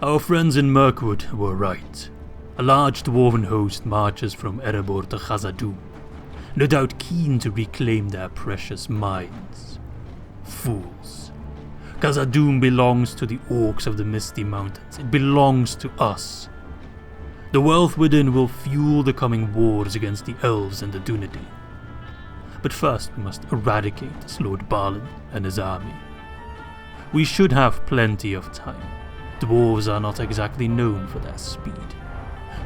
Our friends in Mirkwood were right. A large dwarven host marches from Erebor to Khazad Dum, no doubt keen to reclaim their precious mines. Fools. Khazad Dum belongs to the Orcs of the Misty Mountains. It belongs to us. The wealth within will fuel the coming wars against the elves and the Dunedain. But first we must eradicate this Lord Balin and his army. We should have plenty of time. Dwarves are not exactly known for their speed.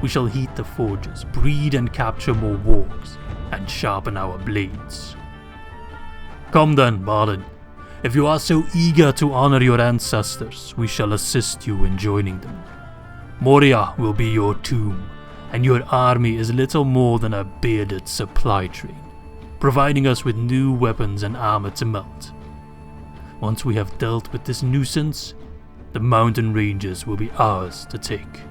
We shall heat the forges, breed and capture more wargs, and sharpen our blades. Come then, Balin. If you are so eager to honor your ancestors, we shall assist you in joining them. Moria will be your tomb, and your army is little more than a bearded supply train, providing us with new weapons and armor to melt. Once we have dealt with this nuisance, the mountain ranges will be ours to take.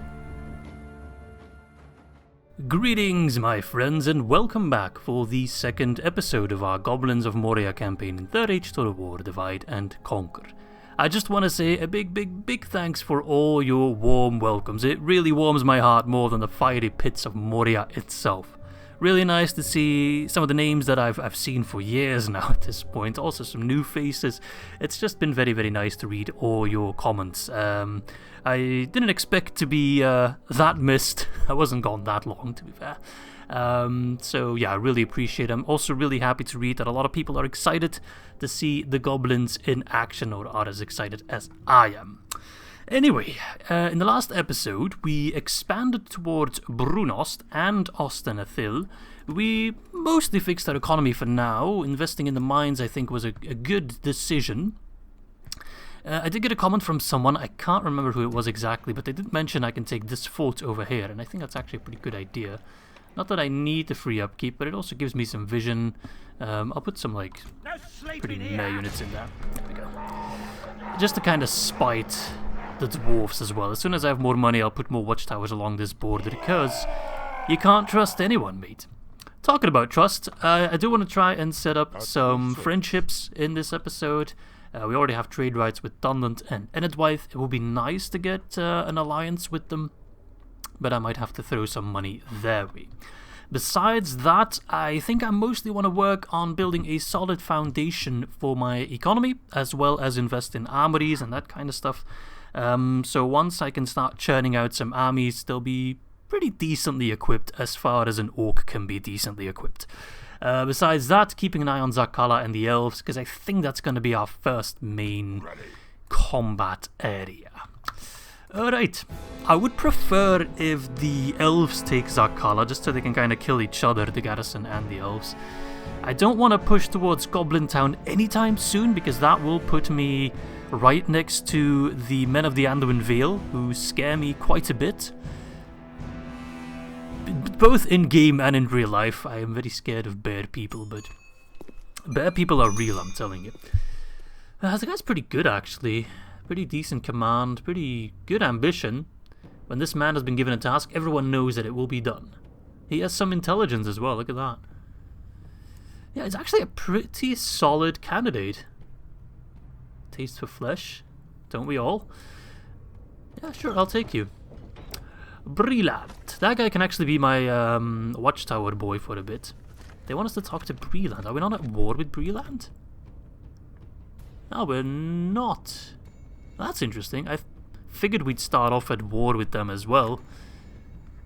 Greetings, my friends, and welcome back for the second episode of our Goblins of Moria campaign in 3rd Age Total War Divide and Conquer. I just want to say a big thanks for all your warm welcomes. It really warms my heart more than the fiery pits of Moria itself. Really nice to see some of the names that I've seen for years now at this point. Also some new faces. It's just been very nice to read all your comments. I didn't expect to be that missed. I wasn't gone that long, to be fair. So yeah, I really appreciate it. I'm also really happy to read that a lot of people are excited to see the goblins in action, or are as excited as I am. Anyway, in the last episode, we expanded towards Brunost and Ostenethil. We mostly fixed our economy for now. Investing in the mines, I think, was a good decision. I did get a comment from someone, I can't remember who it was exactly, but they did mention I can take this fort over here, and I think that's actually a pretty good idea. Not that I need the free upkeep, but it also gives me some vision. I'll put some, like, pretty meh units in there. There we go. Just to kind of spite the dwarves as well. As soon as I have more money, I'll put more watchtowers along this border, because you can't trust anyone, mate. Talking about trust, I do want to try and set up some friendships in this episode. We already have trade rights with Dunland and Enedwythe. It would be nice to get an alliance with them, but I might have to throw some money their way. Besides that, I think I mostly want to work on building a solid foundation for my economy, as well as invest in armories and that kind of stuff. So once I can start churning out some armies, they'll be pretty decently equipped as far as an orc can be decently equipped. Besides that, keeping an eye on Zakala and the elves, because I think that's going to be our first main combat area. Alright, I would prefer if the elves take Zakala, just so they can kind of kill each other, the garrison and the elves. I don't want to push towards Goblin Town anytime soon, because that will put me right next to the men of the Anduin Vale, who scare me quite a bit. Both in-game and in real life, I am very scared of bear people, but bear people are real, I'm telling you. The guy's pretty good, actually. Pretty decent command, pretty good ambition. When this man has been given a task, everyone knows that it will be done. He has some intelligence as well, look at that. Yeah, it's actually a pretty solid candidate. Taste for flesh, don't we all? Yeah, sure, I'll take you. Breland. That guy can actually be my watchtower boy for a bit. They want us to talk to Breland. Are we not at war with Breland? No, we're not. That's interesting. I figured we'd start off at war with them as well.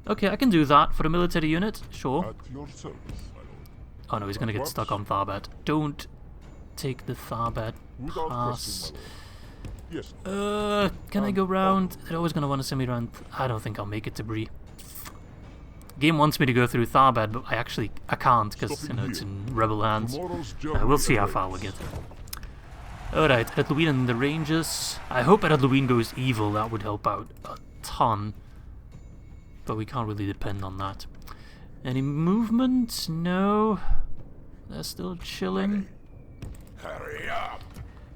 Okay, I can do that for a military unit, sure. Oh no, he's gonna get stuck on Tharbad. Don't take the Tharbad pass. Can I go round? They're always gonna want to send me around. I don't think I'll make it to Bree. Game wants me to go through Tharbad, but I can't, because you know it's in rebel hands. We'll see how far we get. Alright, Eredluin in the ranges. I hope Eredluin goes evil, that would help out a ton. But we can't really depend on that. Any movement? No. They're still chilling. Hurry up.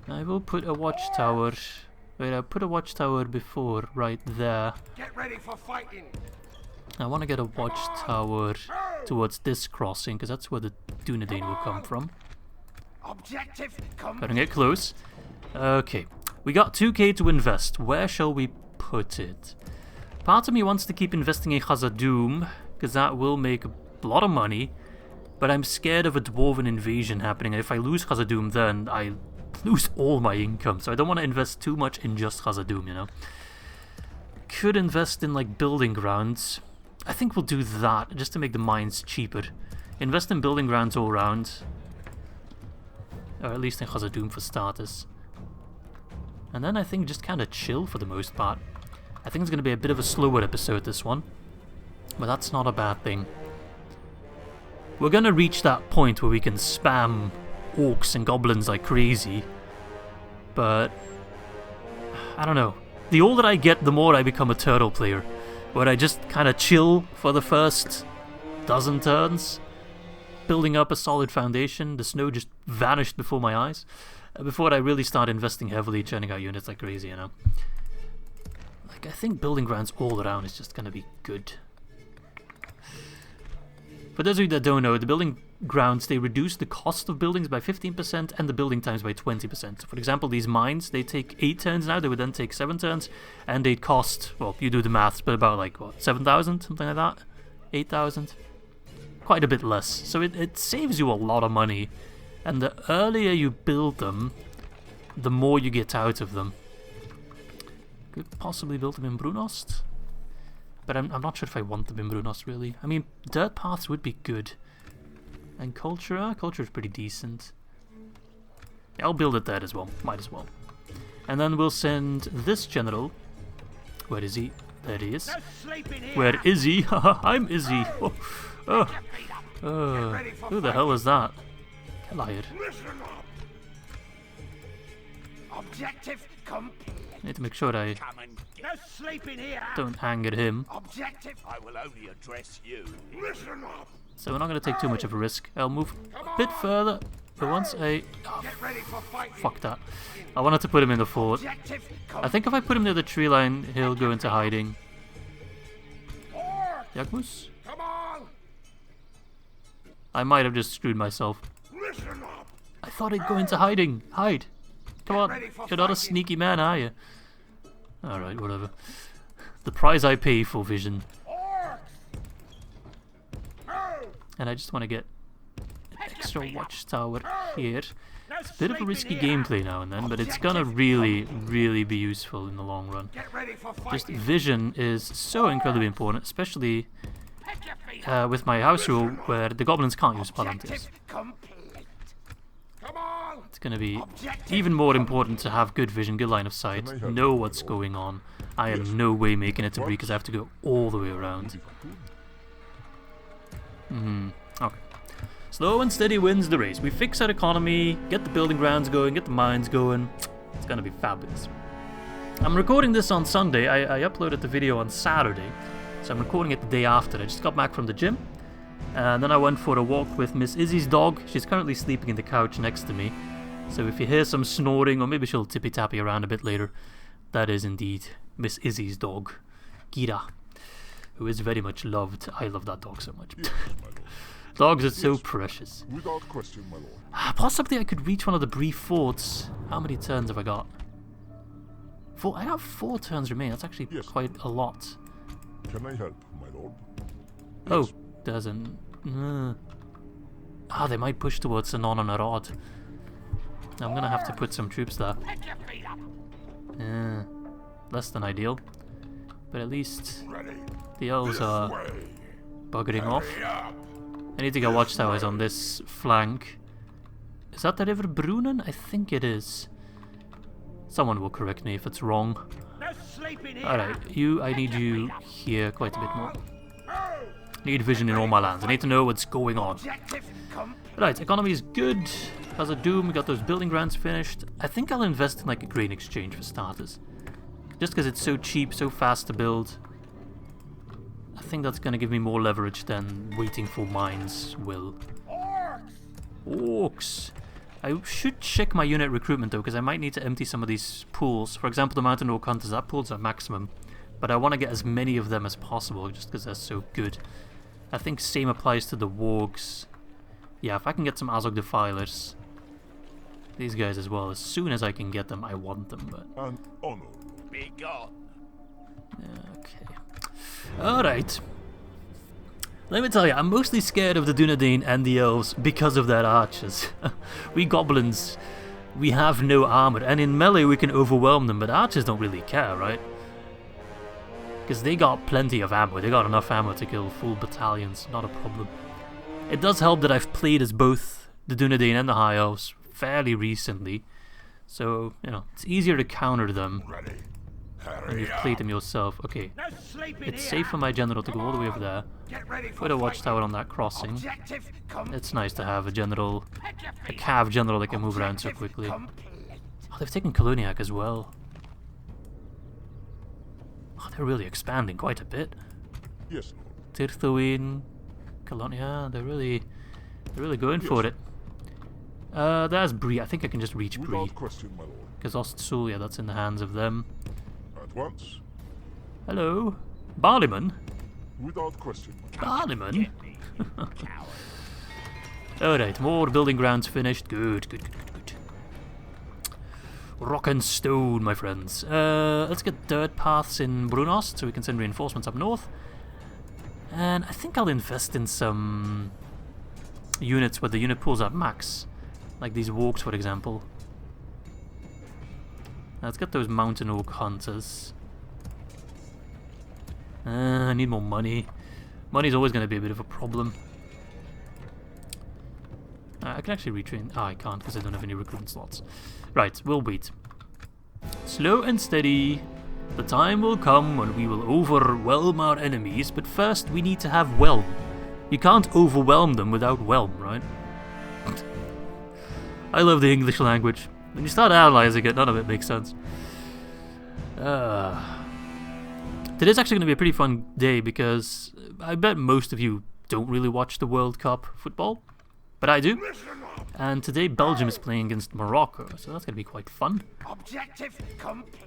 I will put a watchtower. Wait, I put a watchtower before, right there. Get ready for fighting. I want to get a watchtower towards this crossing, because that's where the Dunedain will come from. Objective Gotta get close. Okay, we got 2k to invest. Where shall we put it? Part of me wants to keep investing in Khazad Dum, because that will make a lot of money, but I'm scared of a dwarven invasion happening, and if I lose Khazad Dum, then I lose all my income, so I don't want to invest too much in just Khazad Dum, you know. Could invest in, like, building grounds. I think we'll do that, just to make the mines cheaper. Invest in building grounds all around. Or at least in Khazad Dum for starters. And then I think just kind of chill for the most part. I think it's going to be a bit of a slower episode, this one. But that's not a bad thing. We're going to reach that point where we can spam orcs and goblins like crazy. But I don't know. The older I get, the more I become a turtle player. Where I just kind of chill for the first dozen turns. Building up a solid foundation. The snow just vanished before my eyes. Before I really start investing heavily, churning out units like crazy, you know. Like, I think building grounds all around is just gonna be good. For those of you that don't know, the building grounds, they reduce the cost of buildings by 15% and the building times by 20%. So for example, these mines, they take 8 turns now, they would then take 7 turns, and they'd cost, well, you do the maths, but about like, what, 7,000? Something like that? 8,000? Quite a bit less. So it saves you a lot of money. And the earlier you build them, the more you get out of them. Could possibly build them in Brunost. But I'm not sure if I want them in Brunost, really. I mean, dirt paths would be good. And culture? Culture is pretty decent. Yeah, I'll build it there as well. Might as well. And then we'll send this general. Where is he? There he is. Where is he? I'm Izzy. Who the hell is that? Liar. Objective complete. Need to make sure I don't anger him. Objective. I will only address you. Listen up. So we're not going to take too much of a risk. I'll move a bit further. But once I... Oh, fuck that. I wanted to put him in the fort. I think if I put him near the tree line, he'll go into hiding. Yakmus? Come on. I might have just screwed myself. I thought he'd go into hiding. Hide. Come on. You're not a sneaky man, are you? Alright, whatever. The price I pay for vision. And I just want to get an extra watchtower here. It's a bit of a risky gameplay now and then, but it's gonna really, really be useful in the long run. Just vision is so incredibly important, especially with my house rule where the goblins can't use palantirs. It's going to be even more important to have good vision, good line of sight, know what's going on. I am no way making it to Bree because I have to go all the way around. Okay. Slow and steady wins the race. We fix our economy, get the building grounds going, get the mines going. It's going to be fabulous. I'm recording this on Sunday. I uploaded the video on Saturday, so I'm recording it the day after. I just got back from the gym, and then I went for a walk with Miss Izzy's dog. She's currently sleeping in the couch next to me. So if you hear some snoring, or maybe she'll tippy-tappy around a bit later, that is indeed Miss Izzy's dog, Gira, who is very much loved. I love that dog so much. Yes, Dogs are so precious. Without question, my lord. Possibly I could reach one of the brief forts. How many turns have I got? 4. I got 4 turns remaining. That's actually quite a lot. Can I help, my lord? Oh, there's an... they might push towards Sanon and Arad. I'm gonna have to put some troops there. Less than ideal. But at least the elves are buggering off. I need to get watchtowers on this flank. Is that the River Brunnen? I think it is. Someone will correct me if it's wrong. Alright, I need you here quite a bit more. Need vision in all my lands. I need to know what's going on. Right, economy is good. Khazad Dum, we got those building grounds finished. I think I'll invest in like a grain exchange for starters. Just because it's so cheap, so fast to build. I think that's going to give me more leverage than waiting for mines will. Orcs! I should check my unit recruitment though, because I might need to empty some of these pools. For example, the Mountain Orc Hunters, that pool's at maximum. But I want to get as many of them as possible, just because they're so good. I think same applies to the wargs. Yeah, if I can get some Azog Defilers. These guys as well, as soon as I can get them, I want them. But An honor. Be gone. Okay. Alright. Let me tell you, I'm mostly scared of the Dunedain and the elves because of their archers. We goblins, we have no armor, and in melee we can overwhelm them, but archers don't really care, right? Because they got plenty of ammo, they got enough ammo to kill full battalions, not a problem. It does help that I've played as both the Dunedain and the High Elves fairly recently, so, you know, it's easier to counter them when you've played them yourself. Okay, it's safe for my general to go all the way over there. Put a watchtower on that crossing. It's nice to have a general, a cav general that can move around so quickly. Oh, they've taken Koloniak as well. Oh, they're really expanding quite a bit. Yes, Tirthuin, Colonia, they're really going for it. There's Bree. I think I can just reach Bree. Without question, my lord. Because Ostsul, yeah, that's in the hands of them. At once. Hello, Barleyman. Without question, my lord. Barleyman. Alright, more building grounds finished. Good, good, good, good, good. Rock and stone, my friends. Let's get dirt paths in Brunost so we can send reinforcements up north. And I think I'll invest in some units where the unit pulls up max. Like these wargs, for example. Let's get those mountain orc hunters. I need more money. Money's always going to be a bit of a problem. I can actually retrain. Oh, I can't because I don't have any recruitment slots. Right, we'll wait. Slow and steady. The time will come when we will overwhelm our enemies, but first we need to have whelm. You can't overwhelm them without whelm, right? I love the English language. When you start analysing it, none of it makes sense. Today's actually going to be a pretty fun day because I bet most of you don't really watch the World Cup football, but I do. And today Belgium is playing against Morocco, so that's going to be quite fun.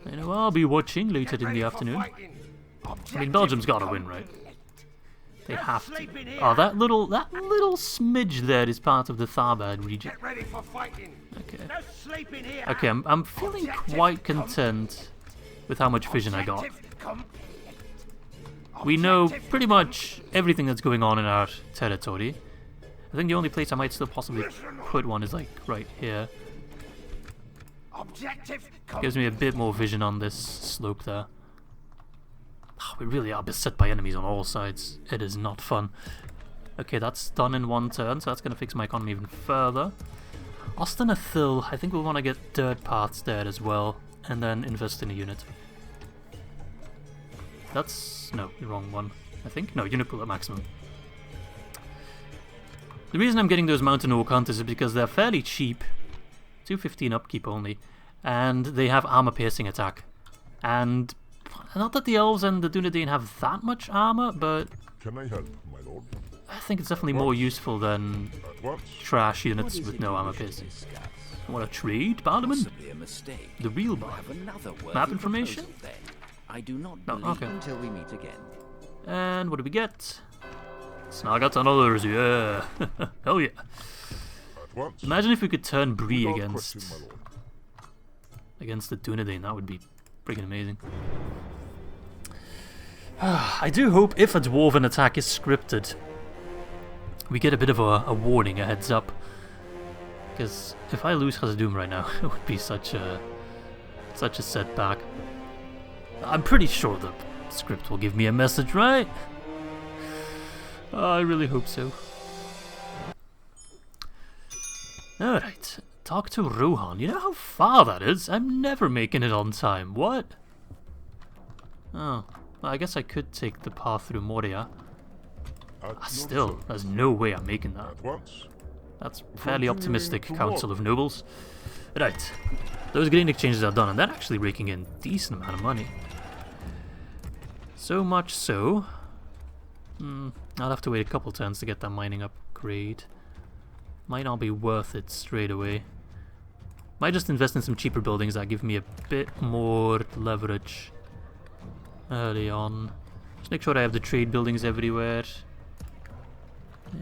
You know, I'll be watching later in the afternoon. I mean, Belgium's got to win, right? They have to. Oh, that little smidge there is part of the Tharbad region. Okay. Okay, I'm feeling quite content with how much vision I got. We know pretty much everything that's going on in our territory. I think the only place I might still possibly put one is like right here. Gives me a bit more vision on this slope there. Oh, we really are beset by enemies on all sides. It is not fun. Okay, that's done in one turn, so that's going to fix my economy even further. Ostenathil, I think we'll want to get dirt paths there as well, and then invest in a unit. That's... no, the wrong one, I think. No, unit pool at maximum. The reason I'm getting those mountain orc hunters is because they're fairly cheap. 215 upkeep only. And they have armor piercing attack. And... not that the elves and the Dunedain have that much armor, but... can I help, my lord? I think it's definitely more useful than trash units with no armor piercing. Want to trade, Barliman? The real bar. Map information? I do not no, okay. Until we meet again. And what do we get? Snaggats and others, yeah. Hell yeah. Imagine if we could turn Bree against the Dunedain, that would be freaking amazing. I do hope if a dwarven attack is scripted, we get a bit of a warning, a heads up. Because if I lose Khazad Dum right now, it would be such a setback. I'm pretty sure the script will give me a message, right? I really hope so. Alright, talk to Rohan. You know how far that is? I'm never making it on time. What? Oh, well, I guess I could take the path through Moria. Still, there's no way I'm making that. That's fairly optimistic, Council of Nobles. Right, those grain exchanges are done, and they're actually raking in a decent amount of money. So much so... I'll have to wait a couple turns to get that mining upgrade. Might not be worth it straight away. Might just invest in some cheaper buildings that give me a bit more leverage early on. Just make sure I have the trade buildings everywhere.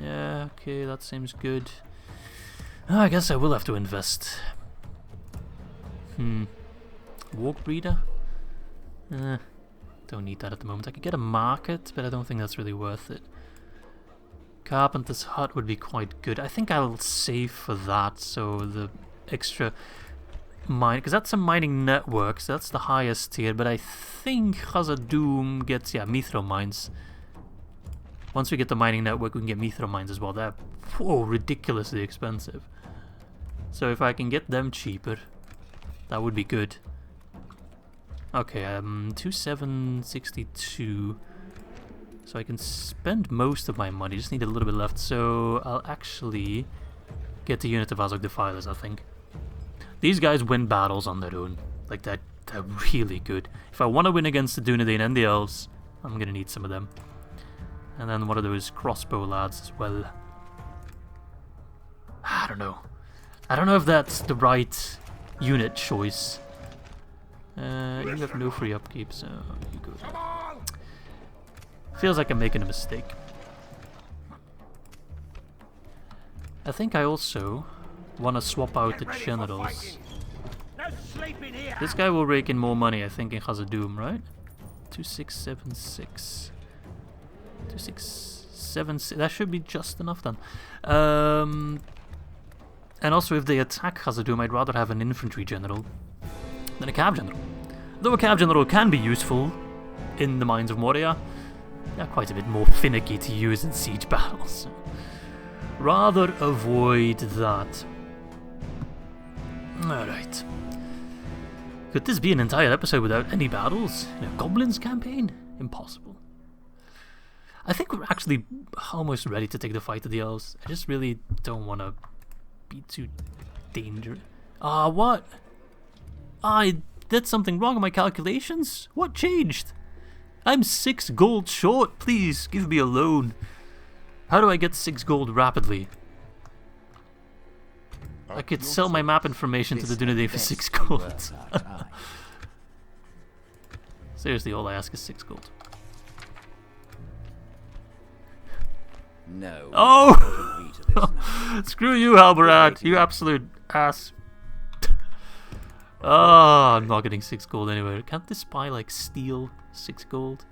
Yeah, okay, that seems good. Oh, I guess I will have to invest. Warg breeder? Don't need that at the moment. I could get a market, but I don't think that's really worth it. Carpenter's hut would be quite good. I think I'll save for that, so the extra mine, because that's a mining network, so that's the highest tier, but I think Khazad Dum gets, yeah, mithril mines. Once we get the mining network, we can get mithril mines as well. They're, whoa, ridiculously expensive. So if I can get them cheaper, that would be good. Okay, 2762. So I can spend most of my money, just need a little bit left. So I'll actually get the unit of Azog Defilers, I think. These guys win battles on their own. Like, they're really good. If I want to win against the Dunedain and the elves, I'm going to need some of them. And then one of those crossbow lads as well. I don't know. I don't know if that's the right unit choice. You have no free upkeep, so you go there. Feels like I'm making a mistake. I think I also want to swap out the generals. This guy will rake in more money, I think, in Khazad Dum, right? 2676. 2676. That should be just enough then. And also, if they attack Khazad Dum, I'd rather have an infantry general than a cab general. Though a cab general can be useful in the Mines of Moria, they're quite a bit more finicky to use in siege battles. Rather avoid that. Alright. Could this be an entire episode without any battles? In a Goblins campaign? Impossible. I think we're actually almost ready to take the fight to the elves. I just really don't want to be too dangerous. Ah, what? I did something wrong in my calculations? What changed? I'm 6 gold short. Please, give me a loan. How do I get 6 gold rapidly? I could sell my map information to the Dunedain for 6 gold. Seriously, all I ask is 6 gold. No. Oh! Screw you, Halberad. You absolute ass. I'm not getting 6 gold anyway. Can't this spy, like, steal 6 gold?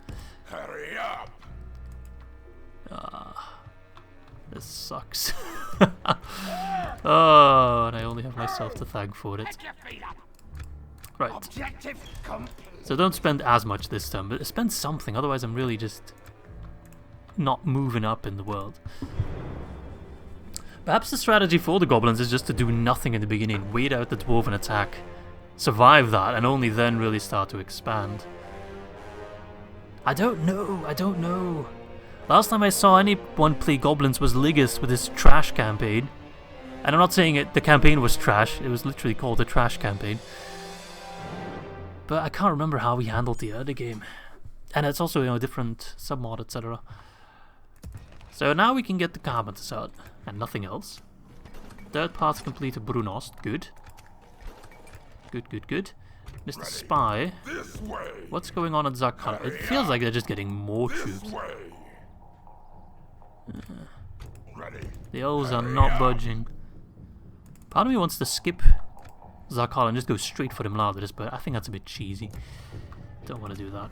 Hurry up! This sucks. Oh, and I only have myself to thank for it. Right. So don't spend as much this time, but spend something, otherwise I'm really just not moving up in the world. Perhaps the strategy for the goblins is just to do nothing in the beginning, wait out the dwarven attack, survive that, and only then really start to expand. I don't know. Last time I saw anyone play goblins was Ligus with his trash campaign. And I'm not saying the campaign was trash, it was literally called a trash campaign. But I can't remember how he handled the early game. And it's also, you know, different submod, etc. So now we can get the Carpenter's hut, and nothing else. Third path complete to Brunost, good. Good. Mr. Spy, what's going on at Zakara? It feels like they're just getting more troops. The elves are not budging. Part of me wants to skip Zakara and just go straight for the Mladris, but I think that's a bit cheesy. Don't want to do that.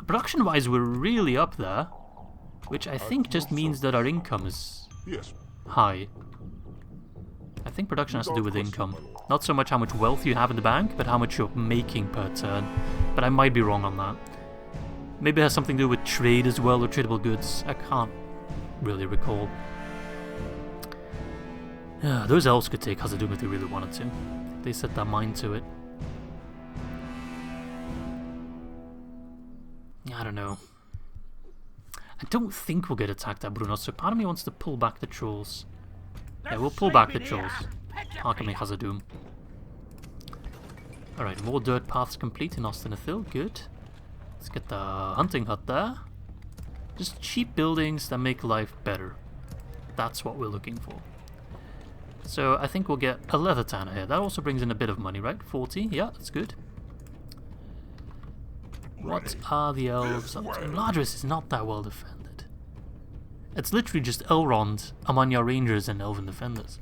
Production-wise, we're really up there, which I think just means that our income is high. I think production has to do with income. Not so much how much wealth you have in the bank, but how much you're making per turn. But I might be wrong on that. Maybe it has something to do with trade as well, or tradable goods. I can't really recall. Yeah, those elves could take Khazad Dum if they really wanted to. They set their mind to it. I don't know. I don't think we'll get attacked at Bruno, so part of me wants to pull back the trolls. Yeah, we'll pull back the trolls. Harkeming Khazad Dum. Alright, more dirt paths complete in Ostenethil, good. Let's get the hunting hut there. Just cheap buildings that make life better. That's what we're looking for. So I think we'll get a leather tanner here. That also brings in a bit of money, right? 40, yeah, that's good. What are the elves up to? Mladris is not that well defended. It's literally just Elrond, Amanya Rangers, and Elven Defenders.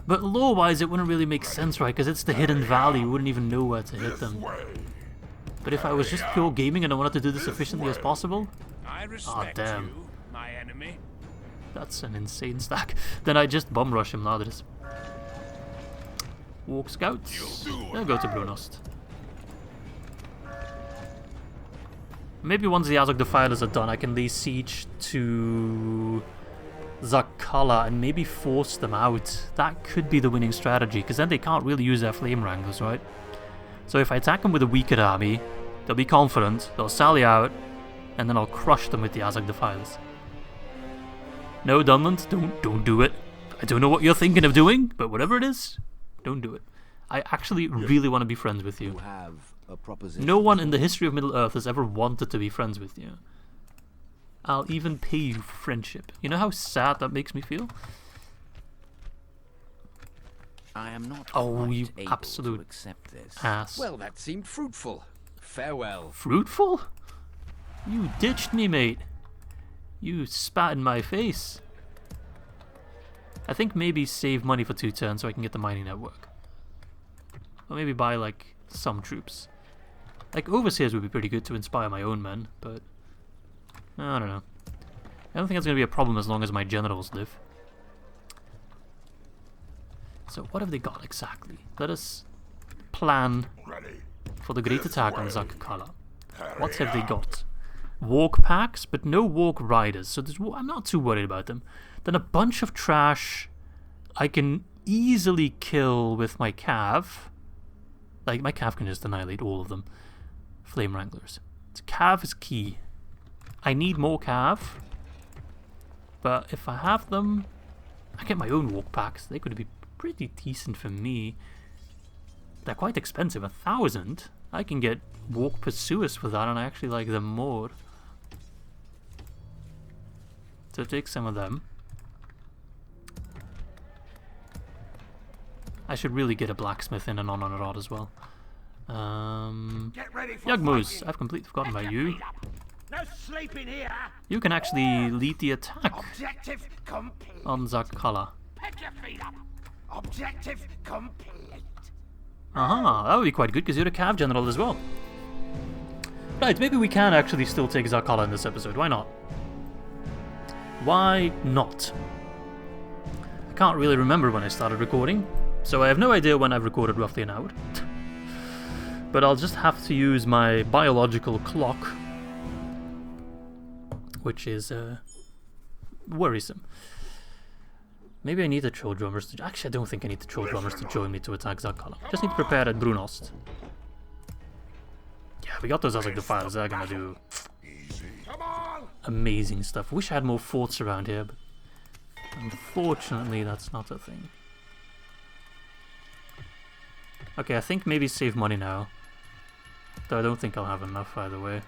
But lore-wise, it wouldn't really make sense, right? Because it's the hidden valley, you wouldn't even know where to hit them. But if I was just pure gaming and I wanted to do this efficiently as possible... Ah, damn. You, my enemy. That's an insane stack. Then I just bomb rush him, Ladris. Walk scouts. They'll go to Brunost. Maybe once the Azog Defilers are done, I can lay siege to Zakala and maybe force them out. That could be the winning strategy, because then they can't really use their Flame Wranglers, right? So if I attack them with a weaker army, they'll be confident, they'll sally out, and then I'll crush them with the Azog Defilers. No, Dunland, don't do it. I don't know what you're thinking of doing, but whatever it is, don't do it. I actually really want to be friends with you. You have a proposition. No one in the history of Middle-earth has ever wanted to be friends with you. I'll even pay you for friendship. You know how sad that makes me feel? I am not Oh, you able absolute to accept this. ass. Well, that seemed fruitful. Farewell. Fruitful? You ditched me, mate. You spat in my face. I think maybe save money for 2 turns so I can get the mining network. Or maybe buy, like, some troops. Like, overseers would be pretty good to inspire my own men, but... I don't know. I don't think that's going to be a problem as long as my generals live. So, what have they got exactly? Let us plan for the great attack on Zakala. What have they got? Walk packs, but no walk riders, so I'm not too worried about them. Then a bunch of trash I can easily kill with my cav. Like, my cav can just annihilate all of them. Flame Wranglers. So cav is key. I need more cav, but if I have them, I get my own walk packs. They could be pretty decent for me. They're quite expensive, 1,000. I can get walk pursuers for that, and I actually like them more. So take some of them. I should really get a blacksmith in and on a rod as well. Yagmoos, I've completely forgotten about you. No sleeping here. You can actually lead the attack Objective complete. on Zakala. Pick your feet up. Objective complete. Aha, that would be quite good because you're a cav general as well. Right, maybe we can actually still take Zakala in this episode. Why not? Why not? I can't really remember when I started recording, so I have no idea when I've recorded roughly an hour. But I'll just have to use my biological clock, which is worrisome. Maybe I need the troll drummers to... Actually, I don't think I need the troll drummers to join me to attack Zakala. Just need to prepare at Brunost. Yeah, we got those Azog Defilers. They're gonna do amazing stuff. Wish I had more forts around here, but unfortunately that's not a thing. Okay, I think maybe save money now. Though I don't think I'll have enough either way.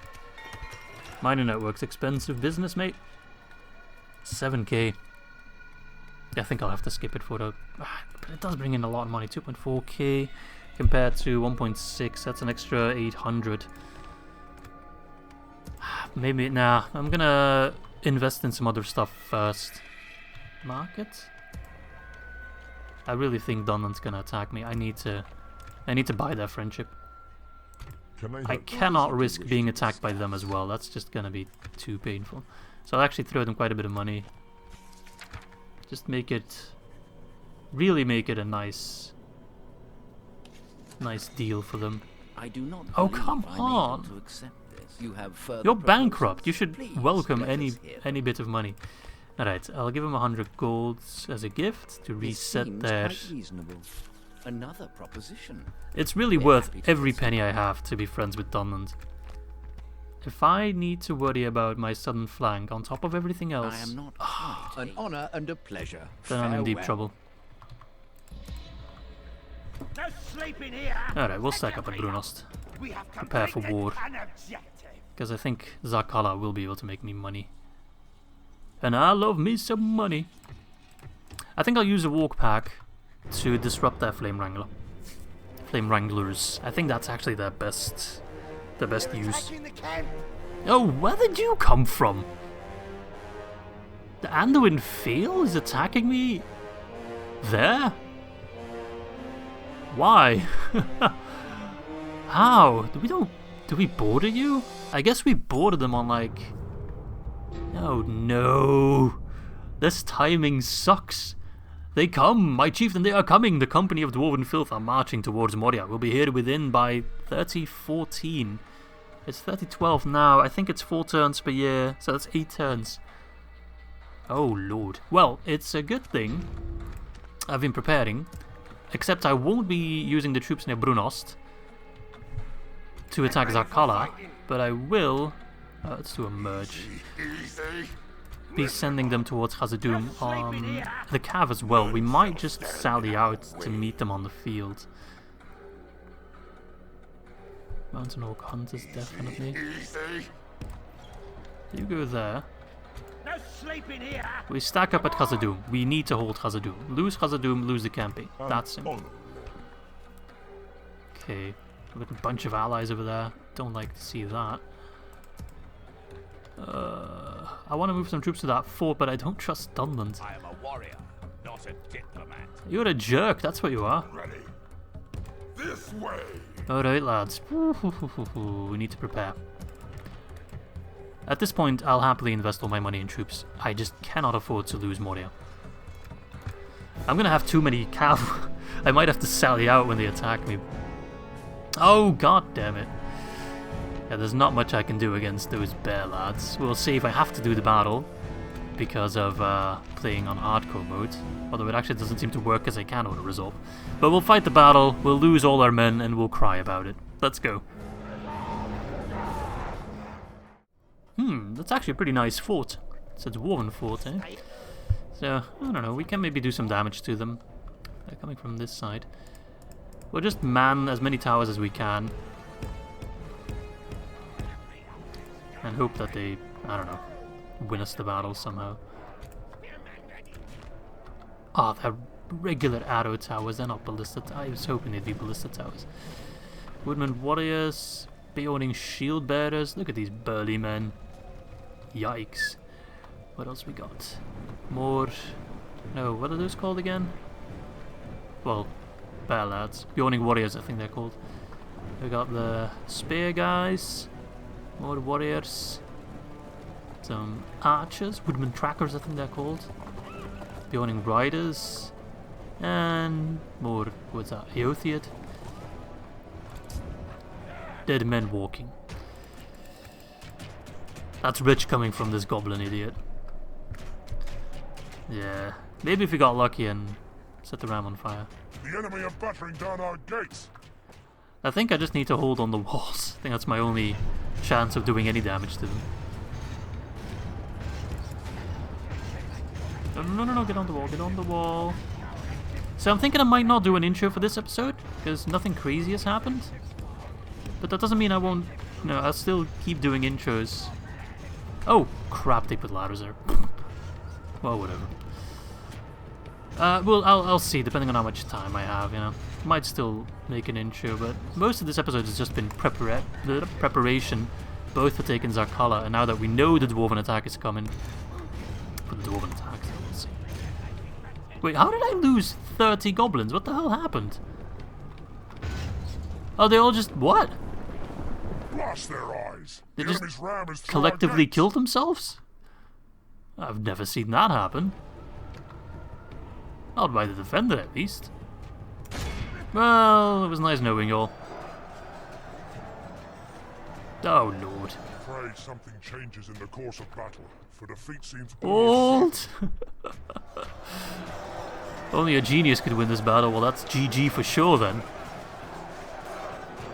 Mining network's expensive business, mate. 7k. I think I'll have to skip it for the... But it does bring in a lot of money. 2.4k compared to 1.6. That's an extra 800. Maybe... Nah, I'm gonna invest in some other stuff first. Market? I really think Dunland's gonna attack me. I need to buy their friendship. I cannot risk being attacked by them as well. That's just gonna be too painful. So I'll actually throw them quite a bit of money. Just make it... Really make it a nice deal for them. I do not Oh, come I'm on! able to accept this. You have further You're proposals? bankrupt. You should Please, welcome let any us hear them. any bit of money. Alright, I'll give them 100 golds as a gift to This reset seems their... quite reasonable. Another proposition. It's really They're worth happy to every listen. penny I have to be friends with Dunland. If I need to worry about my southern flank on top of everything else, I am not quite An honor and a pleasure. then I'm in deep Farewell. trouble. No sleeping here. Alright, we'll stack up at Brunost. We have Prepare for completed war. an objective. Because I think Zakala will be able to make me money. And I love me some money. I think I'll use a walk pack to disrupt their Flame Wrangler. Flame Wranglers. I think that's actually their best use. Attacking the camp. Oh, where did you come from? The Anduin Fail is attacking me there? Why? How? Do we border you? I guess we boarded them on like... Oh no. This timing sucks. They come, my chieftain, they are coming. The company of dwarven filth are marching towards Moria. We'll be here within by 3014. It's 3012 now. I think it's 4 turns per year, so that's 8 turns. Oh lord. Well, it's a good thing I've been preparing, except I won't be using the troops near Brunost to attack Zarkala, but I will, let's do a merge, be sending them towards Khazad Dum on the Cav as well. We might just sally out to meet them on the field. Mountain Orc Hunters, definitely. You go there. No sleeping here. We stack up at Khazad Dum. We need to hold Khazad Dum. Lose Khazad Dum, lose the campaign. That's simple. Okay. We've got a bunch of allies over there. Don't like to see that. I want to move some troops to that fort, but I don't trust Dunland. I am a warrior, not a diplomat. You're a jerk, that's what you are. Ready. This way. Alright, lads. We need to prepare. At this point, I'll happily invest all my money in troops. I just cannot afford to lose Moria. I'm gonna have too many cav. I might have to sally out when they attack me. Oh, god damn it. Yeah, there's not much I can do against those bear lads. We'll see if I have to do the battle because of playing on hardcore mode. Although it actually doesn't seem to work as I can auto-resolve. But we'll fight the battle, we'll lose all our men, and we'll cry about it. Let's go. That's actually a pretty nice fort. It's a dwarven fort, eh? So, I don't know, we can maybe do some damage to them. They're coming from this side. We'll just man as many towers as we can. And hope that they, I don't know, win us the battle somehow. Ah, oh, they're regular arrow towers, they're not ballista. I was hoping they'd be ballista towers. Woodman warriors, Beornings shield bearers. Look at these burly men. Yikes. What else we got? More... No, what are those called again? Well, bear lads. Beorning warriors, I think they're called. We got the spear guys. More warriors. Some archers. Woodman trackers, I think they're called. Beorning riders. And more, what's that? Eothiad. Dead men walking. That's rich coming from this goblin idiot. Yeah. Maybe if we got lucky and set the ram on fire. The enemy are battering down our gates. I think I just need to hold on the walls. I think that's my only chance of doing any damage to them. No, get on the wall, get on the wall. So I'm thinking I might not do an intro for this episode, because nothing crazy has happened. But that doesn't mean I won't, you know, I'll still keep doing intros. Oh, crap, they put ladders there. Well, whatever. Well, I'll see, depending on how much time I have, you know. Might still make an intro, but most of this episode has just been preparation, both for taking Zarkala, and now that we know the dwarven attack is coming. For the dwarven attack, we'll see. Wait, how did I lose 30 goblins? What the hell happened? Oh, they all just... what? Blast their eyes. They The just enemy's ram is through our collectively gates. killed themselves? I've never seen that happen. Not by the defender, at least. Well, it was nice knowing you all. Oh, Lord. Pray something changes in the course of battle, for defeat seems Old! Only a genius could win this battle. Well, that's GG for sure, then.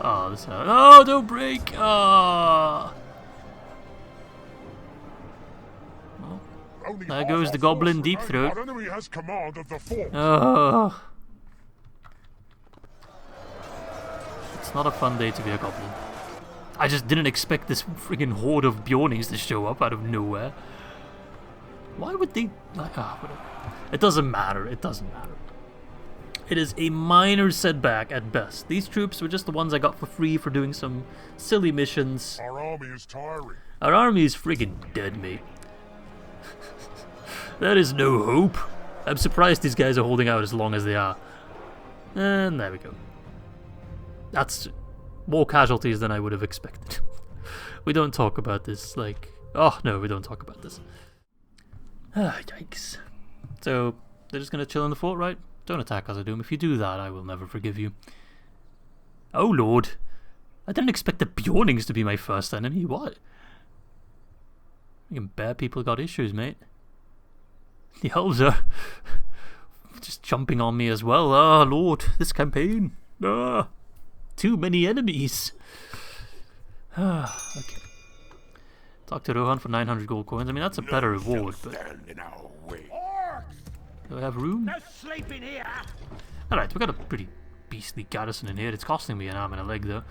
Oh, this... oh, don't break! Ah! Only There half goes our the goblin force deep remain. throat. Our enemy has command of the fort. Oh. It's not a fun day to be a goblin. I just didn't expect this friggin' horde of Beornings to show up out of nowhere. Why would they... like, whatever. It doesn't matter. It doesn't matter. It is a minor setback at best. These troops were just the ones I got for free for doing some silly missions. Our army is tiring. Our army is friggin' dead, mate. There is no hope. I'm surprised these guys are holding out as long as they are. And there we go. That's more casualties than I would have expected. We don't talk about this, like... Oh, no, we don't talk about this. Ah, yikes. So, they're just gonna chill in the fort, right? Don't attack Khazad Dum. If you do that, I will never forgive you. Oh, Lord. I didn't expect the Beornings to be my first enemy. What? Freaking bear people got issues, mate. The elves are just jumping on me as well. Oh, Lord. This campaign. Ah. Too many enemies. Ah, okay. Talk to Rohan for 900 gold coins. I mean, that's a better reward, but... Do I have room? No sleeping here. Alright, we got a pretty beastly garrison in here. It's costing me an arm and a leg, though.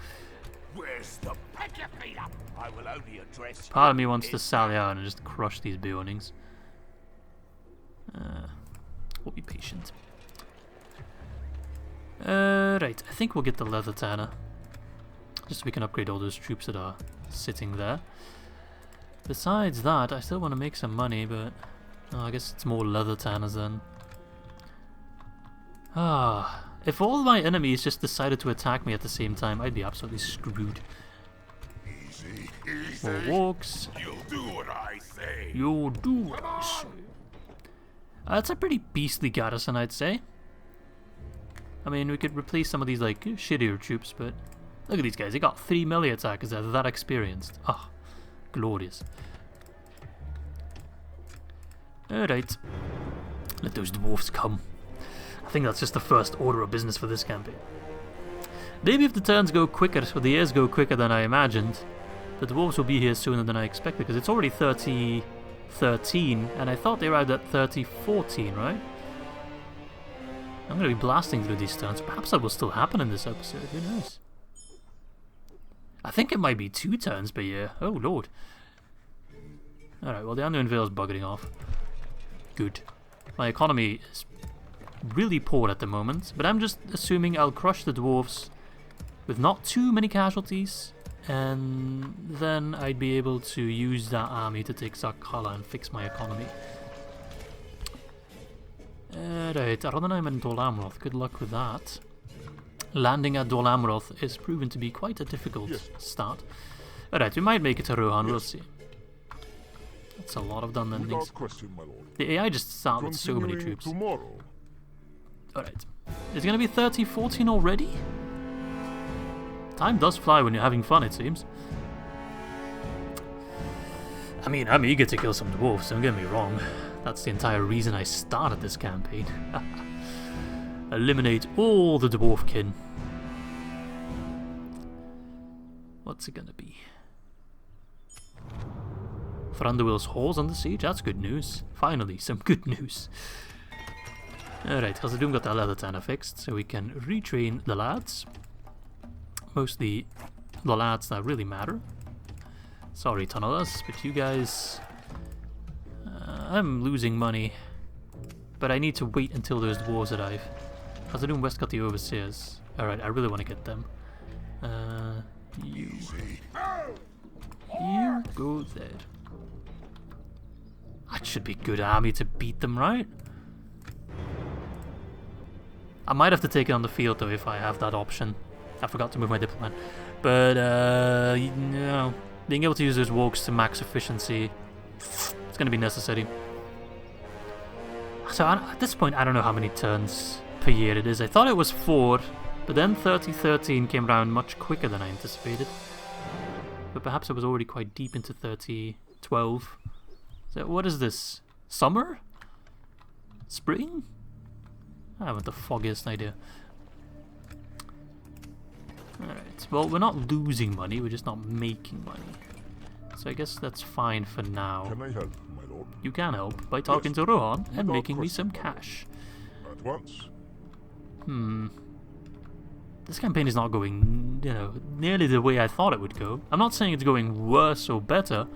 Where's the pick your feet up? I will only address you. Part of me wants to sally out and just crush these Beornings. We'll be patient. Right, I think we'll get the leather tanner. Just so we can upgrade all those troops that are sitting there. Besides that, I still want to make some money, but... Oh, I guess it's more leather tanners then. Ah, if all my enemies just decided to attack me at the same time, I'd be absolutely screwed. Easy, More wargs. You'll do what I say. You'll do what I say. It's a pretty beastly garrison, I'd say. I mean, we could replace some of these, like, shittier troops, but... Look at these guys, they got 3 melee attackers, they're that experienced. Ah, glorious. Alright. Let those dwarves come. I think that's just the first order of business for this campaign. Maybe if the turns go quicker, or the years go quicker than I imagined, the dwarves will be here sooner than I expected, because it's already 30-13, and I thought they arrived at 30-14, right? I'm going to be blasting through these turns. Perhaps that will still happen in this episode, who knows? I think it might be 2 turns per year. Oh, Lord. Alright, well, the Anduin Vale's buggering off. Good. My economy is really poor at the moment, but I'm just assuming I'll crush the dwarves with not too many casualties, and then I'd be able to use that army to take Zakhala and fix my economy. Right, Aronheim and Dol Amroth, good luck with that. Landing at Dol Amroth is proven to be quite a difficult start. Alright, we might make it to Rohan, we'll see. That's a lot of done endings. Without question, my lord. The AI just started with so many Continuing troops. tomorrow. Alright. Is it going to be 30-14 already? Time does fly when you're having fun, it seems. I mean, I'm eager to kill some dwarves, don't get me wrong. That's the entire reason I started this campaign. Eliminate all the dwarfkin. What's it gonna be? Thranduil's Hall's under siege? That's good news. Finally, some good news. Alright, Khazad Dum got that leather tanner fixed, so we can retrain the lads. Mostly the lads that really matter. Sorry, tunnelers, but you guys... I'm losing money. But I need to wait until those dwarves arrive. Khazad Dum West got the overseers. Alright, I really want to get them. You go there. That should be good army to beat them, right? I might have to take it on the field though if I have that option. I forgot to move my diplomat. But, you know, being able to use those wargs to max efficiency, it's going to be necessary. So at this point, I don't know how many turns per year it is. I thought it was 4, but then 30-13 came around much quicker than I anticipated. But perhaps it was already quite deep into 30-12. So what is this? Summer? Spring? I haven't the foggiest idea. Alright, well, we're not losing money, we're just not making money. So I guess that's fine for now. Can I help, my lord? You can help by talking to Rohan and making me some cash. At once. This campaign is not going, you know, nearly the way I thought it would go. I'm not saying it's going worse or better.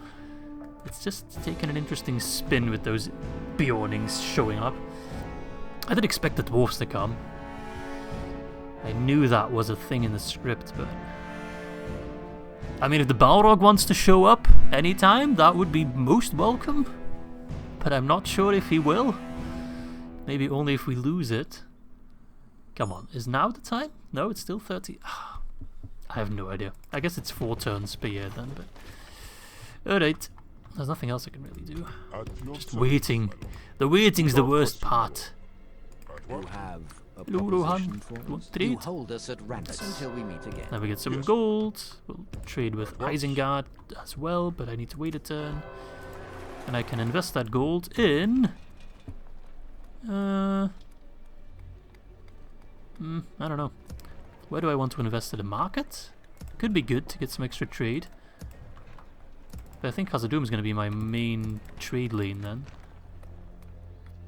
It's just taken an interesting spin with those Beornings showing up. I did expect the dwarves to come. I knew that was a thing in the script, but... I mean, if the Balrog wants to show up anytime, that would be most welcome. But I'm not sure if he will. Maybe only if we lose it. Come on, is now the time? No, it's still 30. I have no idea. I guess it's 4 turns per year then, but... Alright. There's nothing else I can really do. Just waiting. The waiting's the worst part. You have a Hello, proposition Rohan. for You want us? trade? You hold us at ransom until we meet again. Now we get some gold. We'll trade with Isengard as well, but I need to wait a turn. And I can invest that gold in... I don't know. Where do I want to invest in the market? Could be good to get some extra trade. But I think Khazad Dum is going to be my main trade lane then.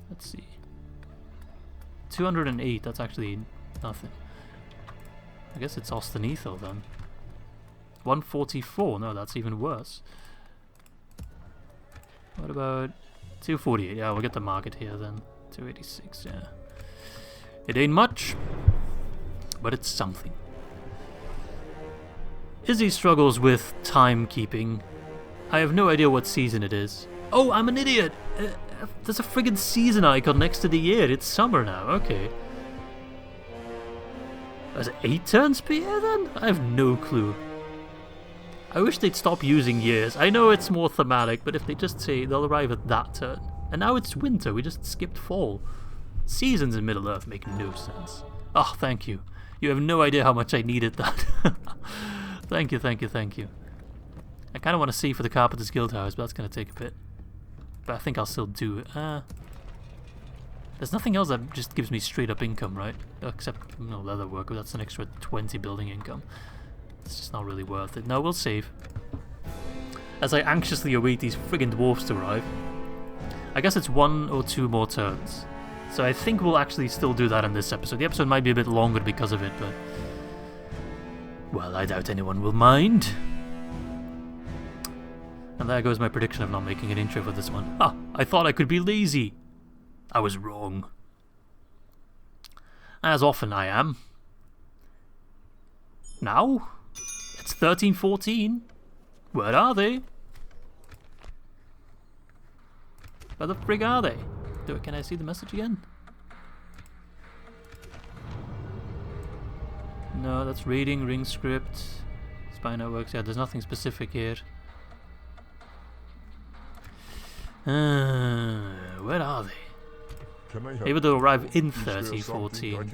Let's see. 208, that's actually nothing. I guess it's Austin Ethel then. 144, no, that's even worse. What about 248? Yeah, we'll get the market here then. 286, yeah. It ain't much, but it's something. Izzy struggles with timekeeping. I have no idea what season it is. Oh, I'm an idiot! There's a friggin' season icon next to the year. It's summer now, okay. Is it 8 turns per year then? I have no clue. I wish they'd stop using years. I know it's more thematic, but if they just say they'll arrive at that turn. And now it's winter, we just skipped fall. Seasons in Middle-earth make no sense. Oh, thank you. You have no idea how much I needed that. Thank you, thank you, thank you. I kind of want to see for the Carpenter's Guildhouse, but that's going to take a bit. But I think I'll still do it. There's nothing else that just gives me straight up income, right? Except, no, leatherwork, but that's an extra 20 building income. It's just not really worth it. No, we'll save. As I anxiously await these friggin' dwarves to arrive. I guess it's 1 or 2 more turns. So I think we'll actually still do that in this episode. The episode might be a bit longer because of it, but... well, I doubt anyone will mind. And there goes my prediction of not making an intro for this one. Ah, I thought I could be lazy. I was wrong. As often I am. Now? It's 13:14. Where are they? Where the frig are they? Can I see the message again? No, that's raiding, ring script, spy networks. Yeah, there's nothing specific here. Where are they? Maybe they'll arrive in 3014.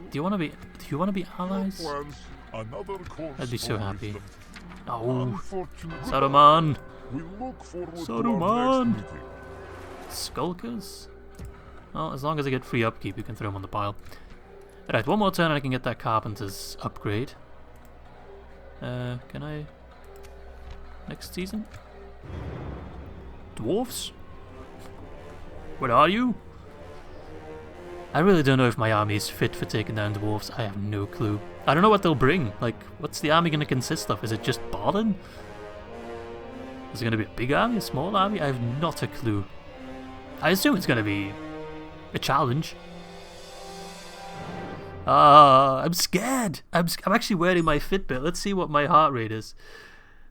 Do you want to be? Do you want to be allies? I'd be so happy. Oh, Saruman! Saruman! Skulkers? Well, as long as I get free upkeep, you can throw them on the pile. Alright, one more turn and I can get that Carpenter's upgrade. Can I? Next season? Dwarves? Where are you? I really don't know if my army is fit for taking down dwarves. I have no clue. I don't know what they'll bring. Like, what's the army going to consist of? Is it just Balin? Is it going to be a big army, a small army? I have not a clue. I assume it's going to be a challenge. I'm scared. I'm actually wearing my Fitbit. Let's see what my heart rate is.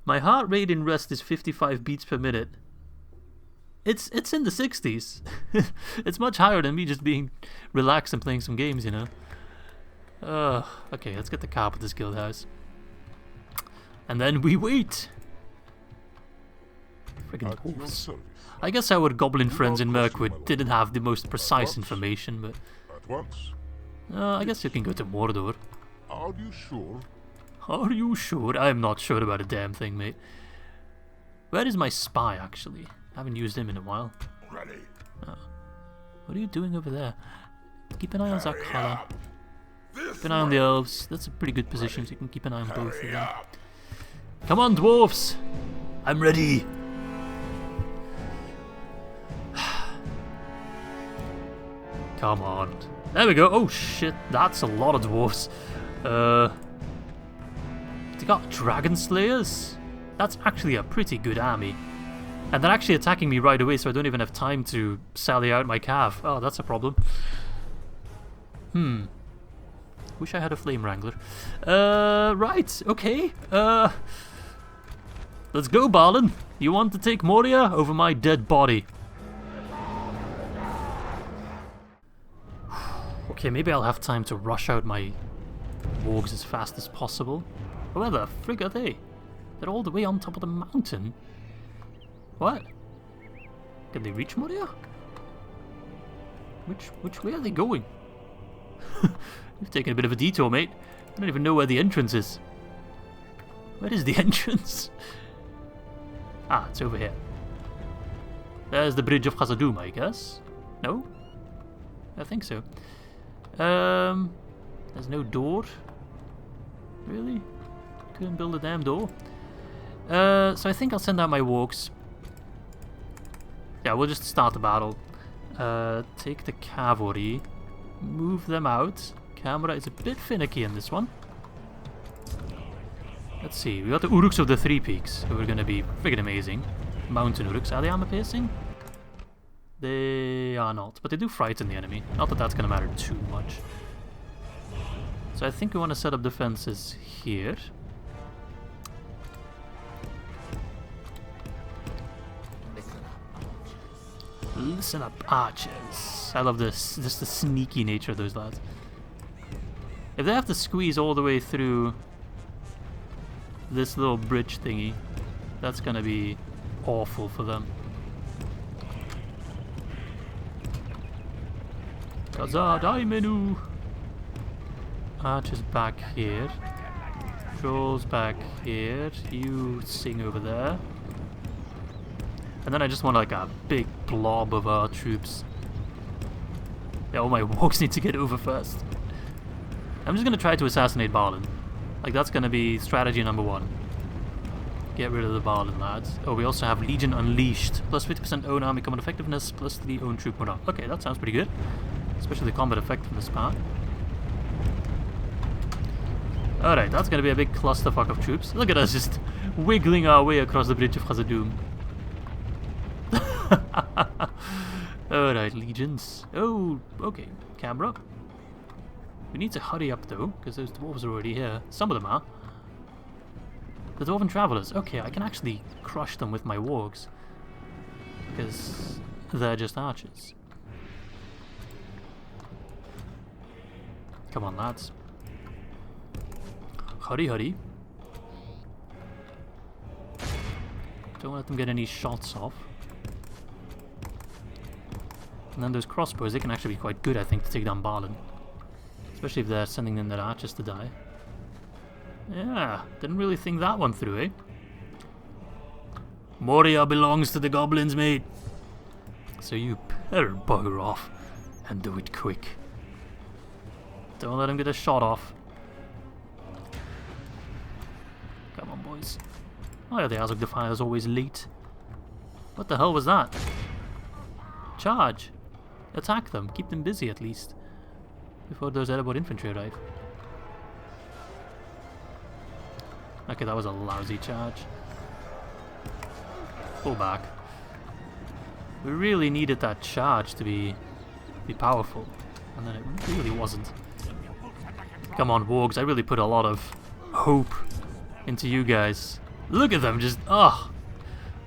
My heart rate in Rust is 55 beats per minute. It's in the 60s. It's much higher than me just being relaxed and playing some games, you know. Okay, let's get the Carpenter's Guildhouse. And then we wait. Friggin' dwarves. I guess our goblin friends in Mirkwood didn't have the most precise information, but... I guess you can go to Mordor. Are you sure? Are you sure? I'm not sure about a damn thing, mate. Where is my spy, actually? I haven't used him in a while. Ready. What are you doing over there? Keep an eye on Zakhala. Keep an eye on the elves. That's a pretty good position, so you can keep an eye on both of them. Come on, dwarfs! I'm ready! Come on. There we go. Oh shit, that's a lot of dwarfs. They got dragon slayers? That's actually a pretty good army. And they're actually attacking me right away, so I don't even have time to sally out my calf. Oh, that's a problem. Wish I had a flame wrangler. Right, okay. Let's go, Balin. You want to take Moria over my dead body? Okay, maybe I'll have time to rush out my wargs as fast as possible. Where the frig are they? They're all the way on top of the mountain. What? Can they reach Moria? Which way are they going? You've taken a bit of a detour, mate. I don't even know where the entrance is. Where is the entrance? Ah, it's over here. There's the bridge of Khazad Dum, I guess. No? I think so. There's no door. Really? Couldn't build a damn door. So I think I'll send out my wargs. Yeah, we'll just start the battle. Take the cavalry. Move them out. Camera is a bit finicky in this one. Let's see. We got the Orcs of the Three Peaks, who are going to be friggin' amazing. Mountain Orcs. Are they armor piercing? They are not, but they do frighten the enemy. Not that that's going to matter too much. So I think we want to set up defenses here. Listen up, archers. I love this. Just the sneaky nature of those lads. If they have to squeeze all the way through this little bridge thingy, that's gonna be awful for them. Khazad Dum. Archers back here. Trolls back here. You sing over there. And then I just want like a big blob of our troops. Yeah, all my wargs need to get over first. I'm just gonna try to assassinate Balin. Like that's gonna be strategy number 1. Get rid of the Balin lads. Oh, we also have Legion Unleashed. Plus 50% own army combat effectiveness, plus 3 own troop morale. Okay, that sounds pretty good. Especially the combat effectiveness part. Alright, that's gonna be a big clusterfuck of troops. Look at us just wiggling our way across the bridge of Khazad Dum. Alright, legions. Oh, okay. Camera. We need to hurry up though, because those dwarves are already here. Some of them are. The dwarven travelers. Okay, I can actually crush them with my wargs. Because they're just archers. Come on, lads. Hurry, hurry. Don't let them get any shots off. And then those crossbows, they can actually be quite good, I think, to take down Balin. Especially if they're sending in their archers to die. Yeah, didn't really think that one through, eh? Moria belongs to the goblins, mate. So you better bugger off. And do it quick. Don't let him get a shot off. Come on, boys. Oh yeah, the Azog Defiler's always late. What the hell was that? Charge. Attack them. Keep them busy at least. Before those Erebor infantry arrive. Okay, that was a lousy charge. Pull back. We really needed that charge to be powerful. And then it really wasn't. Come on, wargs. I really put a lot of hope into you guys. Look at them, just... ah!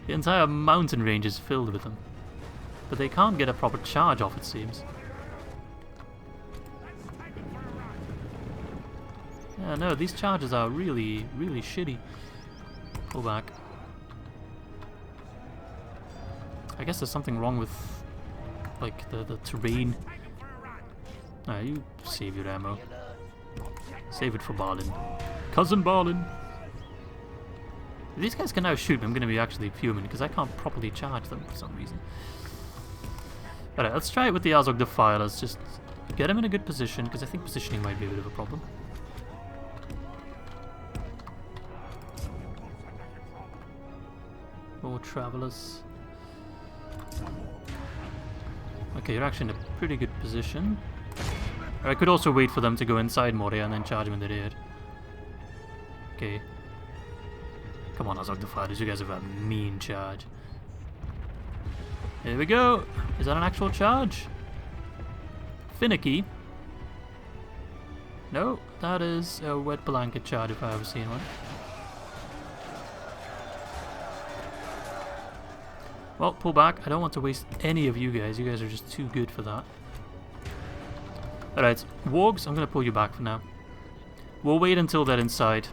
The entire mountain range is filled with them. But they can't get a proper charge off, it seems. Yeah, no, these charges are really, really shitty. Pull back. I guess there's something wrong with, like, the terrain. Nah, you save your ammo. Save it for Balin. Cousin Balin! If these guys can now shoot me, I'm going to be actually fuming, because I can't properly charge them for some reason. Alright, let's try it with the Azog Defilers. Just get him in a good position, because I think positioning might be a bit of a problem. More travelers. Okay, you're actually in a pretty good position. Or I could also wait for them to go inside Moria and then charge them in the rear. Okay. Come on, Azog Defilers, you guys have a mean charge. Here we go. Is that an actual charge? Finicky. No, that is a wet blanket charge if I ever seen one. Well, pull back. I don't want to waste any of you guys. You guys are just too good for that. Alright, wargs, I'm going to pull you back for now. We'll wait until they're inside.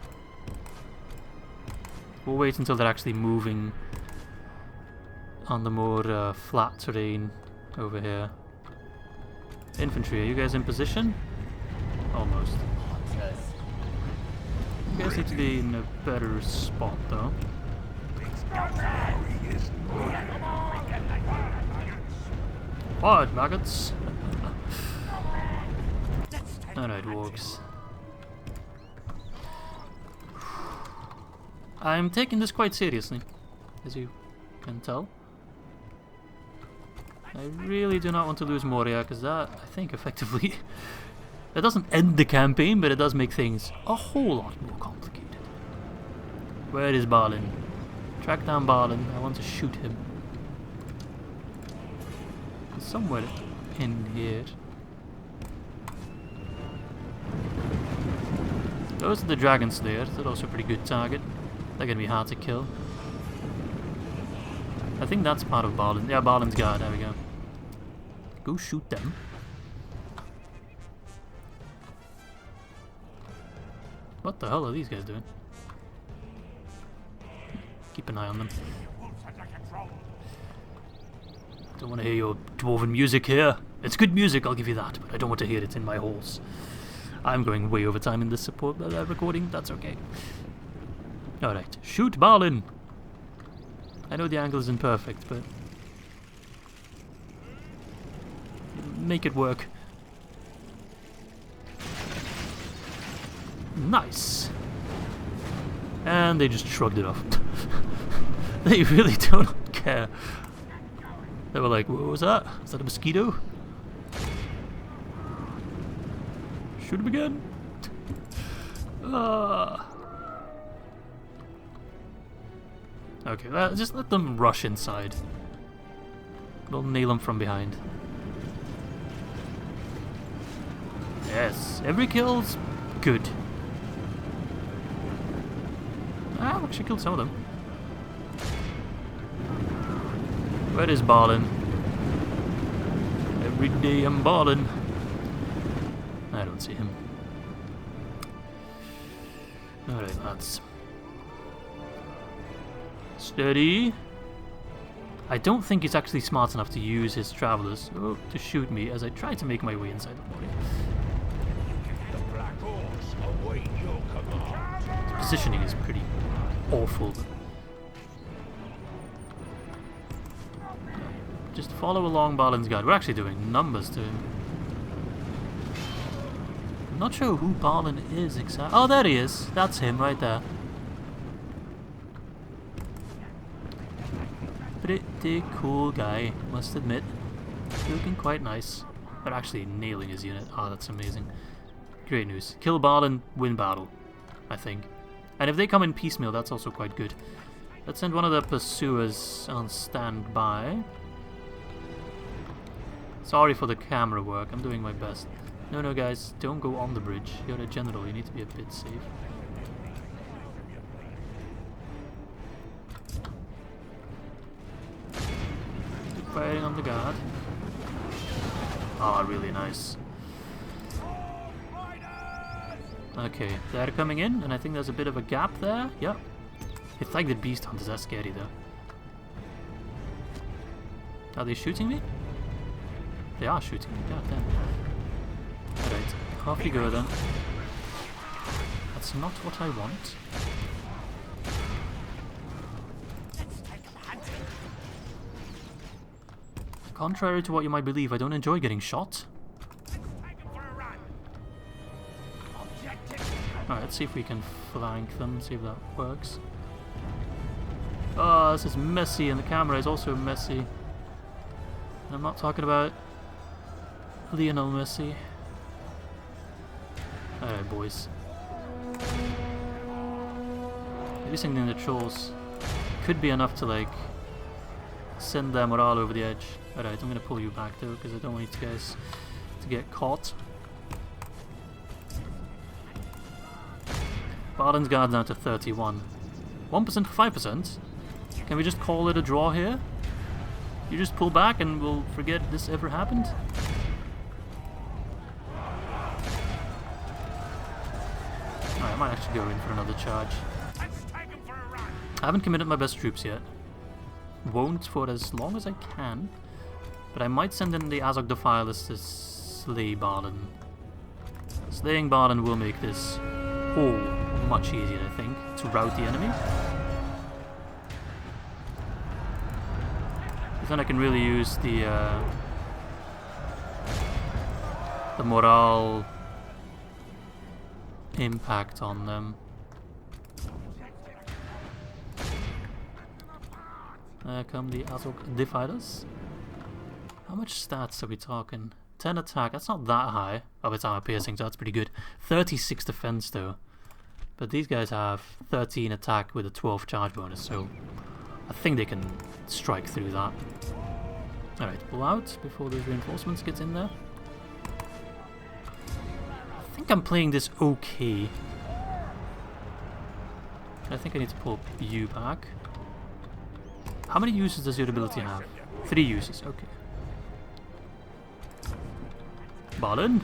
We'll wait until they're actually moving on the more flat terrain over here. Infantry, are you guys in position? Almost. You guys need to be in a better spot though. What, maggots? Alright, wargs. I'm taking this quite seriously, as you can tell. I really do not want to lose Moria, because that, I think, effectively... It doesn't end the campaign, but it does make things a whole lot more complicated. Where is Balin? Track down Balin. I want to shoot him. He's somewhere in here. Those are the Dragon Slayers. They're also a pretty good target. They're going to be hard to kill. I think that's part of Balin. Yeah, Balin's guard. There we go. Go shoot them. What the hell are these guys doing? Keep an eye on them. Don't want to hear your dwarven music here. It's good music, I'll give you that, but I don't want to hear it in my halls. I'm going way over time in this support recording, that's okay. Alright, shoot Balin! I know the angle isn't perfect, but... make it work. Nice! And they just shrugged it off. They really don't care. They were like, what was that? Is that a mosquito? Shoot him again! Okay, just let them rush inside. We'll nail them from behind. Yes, every kill's good. Ah, I've actually killed some of them. Where is Balin? Every day I'm balling. I don't see him. Alright, lads. Steady. I don't think he's actually smart enough to use his travelers to shoot me as I try to make my way inside the body. The Black Orcs await your command. His positioning is pretty awful. Just follow along Balin's guide. We're actually doing numbers to him. I'm not sure who Balin is exactly. Oh, there he is. That's him right there. Pretty cool guy, must admit. Looking quite nice. But actually nailing his unit. Oh, that's amazing. Great news. Kill Balin, win battle, I think. And if they come in piecemeal, that's also quite good. Let's send one of the pursuers on standby. Sorry for the camera work, I'm doing my best. No, guys, don't go on the bridge. You're a general, you need to be a bit safe. Keep firing on the guard. Ah, really nice. Okay, they're coming in, and I think there's a bit of a gap there. Yep. It's like the beast hunters, that's scary though. Are they shooting me? They are shooting me, god damn. Alright, off you go then. That's not what I want. Contrary to what you might believe, I don't enjoy getting shot. Alright, let's see if we can flank them, see if that works. Oh, this is messy, and the camera is also messy. I'm not talking about Lionel Messi. Alright, boys. Maybe sending the trolls could be enough to, like, send their morale over the edge. Alright, I'm gonna pull you back though, because I don't want you guys to get caught. Balin's guard's down to 31. 1% for 5%? Can we just call it a draw here? You just pull back and we'll forget this ever happened? Alright, I might actually go in for another charge. I haven't committed my best troops yet. Won't for as long as I can. But I might send in the Azog Defilers to slay Balin. Slaying Balin will make this all much easier, I think, to rout the enemy. Because then I can really use the morale impact on them. There come the Azog Defilers. How much stats are we talking? 10 attack, that's not that high. Oh, it's armor piercing, so that's pretty good. 36 defense though. But these guys have 13 attack with a 12 charge bonus, so I think they can strike through that. Alright, pull out before those reinforcements get in there. I think I'm playing this okay. I think I need to pull you back. How many uses does your ability have? 3 uses, okay. Balin?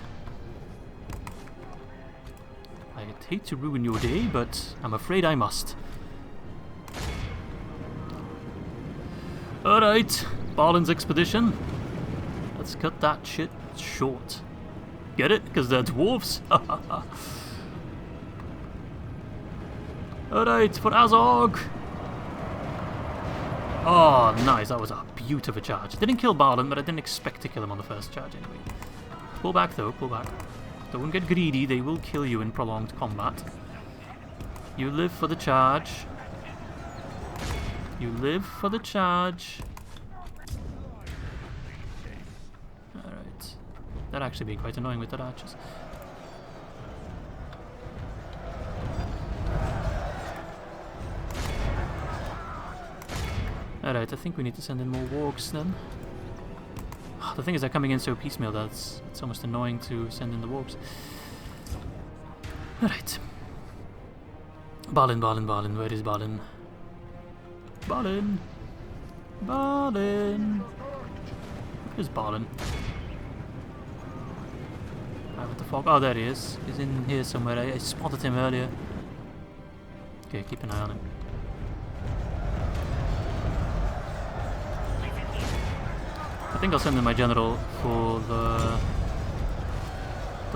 I'd hate to ruin your day, but I'm afraid I must. Alright, Balin's expedition. Let's cut that shit short. Get it? Because they're dwarves? Alright, for Azog! Oh, nice, that was a beautiful charge. Didn't kill Balin, but I didn't expect to kill him on the first charge anyway. Pull back though, pull back. Don't get greedy, they will kill you in prolonged combat. You live for the charge. You live for the charge. Alright. That'd actually be quite annoying with the archers. Alright, I think we need to send in more wargs then. The thing is, they're coming in so piecemeal that it's almost annoying to send in the wargs. Alright. Balin, Balin, Balin. Where is Balin? Balin! Balin! Where's Balin? What the fuck? Oh, there he is. He's in here somewhere. I spotted him earlier. Okay, keep an eye on him. I think I'll send in my general for the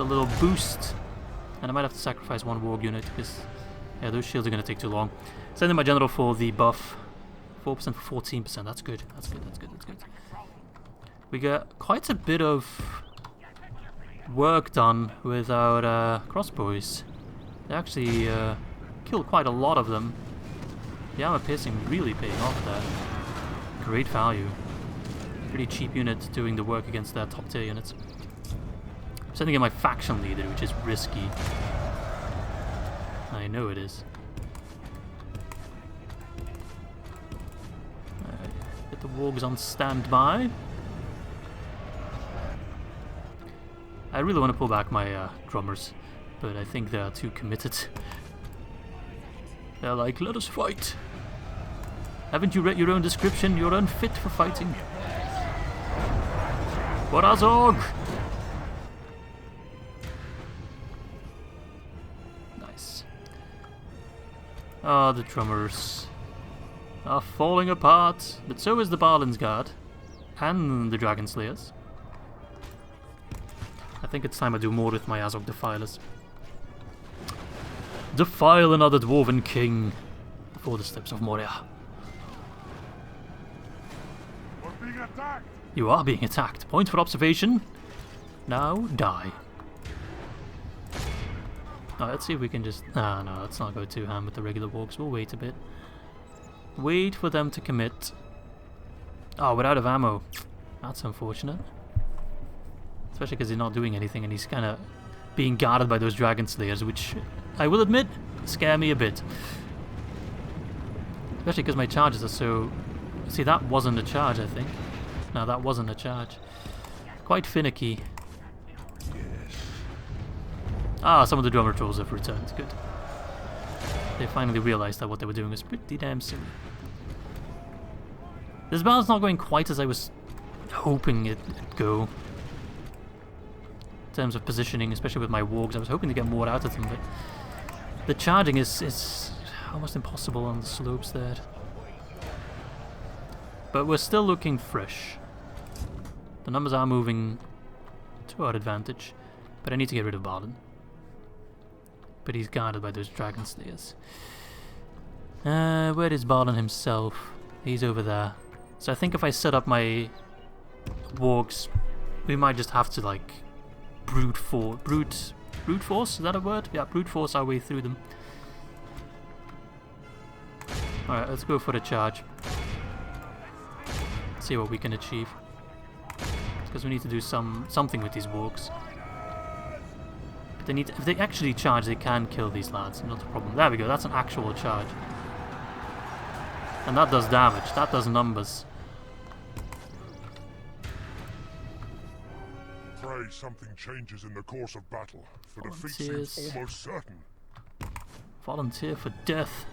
little boost, and I might have to sacrifice one warg unit because yeah, those shields are going to take too long. Send in my general for the buff, 4% for 14%. That's good. That's good. That's good. That's good. We got quite a bit of work done with our crossbows. They actually killed quite a lot of them. The armor piercing really paying off there. Great value. Pretty cheap unit doing the work against their top tier units. I'm sending in my faction leader, which is risky. I know it is. Alright, get the wargs on standby. I really want to pull back my drummers, but I think they are too committed. They're like, let us fight. Haven't you read your own description? You're unfit for fighting. For Azog! Nice. Ah, the drummers are falling apart, but so is the Balin's Guard and the Dragon Slayers. I think it's time I do more with my Azog Defilers. Defile another dwarven king before the steps of Moria. We're being attacked! You are being attacked. Point for observation. Now die. Oh, let's see if we can just... Ah, no, let's not go too ham with the regular wargs. We'll wait a bit. Wait for them to commit. Oh, we're out of ammo. That's unfortunate. Especially because he's not doing anything and he's kind of being guarded by those Dragon Slayers, which, I will admit, scare me a bit. Especially because my charges are so... See, that wasn't a charge, I think. No, that wasn't a charge. Quite finicky. Ah, some of the drummer trolls have returned. Good. They finally realized that what they were doing was pretty damn silly. This battle's not going quite as I was hoping it'd go. In terms of positioning, especially with my wargs, I was hoping to get more out of them, but the charging is almost impossible on the slopes there. But we're still looking fresh. The numbers are moving to our advantage. But I need to get rid of Balin. But he's guarded by those dragon slayers. Where is Balin himself? He's over there. So I think if I set up my wargs, we might just have to like brute force, is that a word? Yeah, brute force our way through them. Alright, let's go for the charge. See what we can achieve. Because we need to do something with these wargs. But they need to, if they actually charge, they can kill these lads, not a problem. There we go, that's an actual charge. And that does damage, that does numbers. Pray something changes in the course of battle, for defeat seems almost certain. Volunteer for death.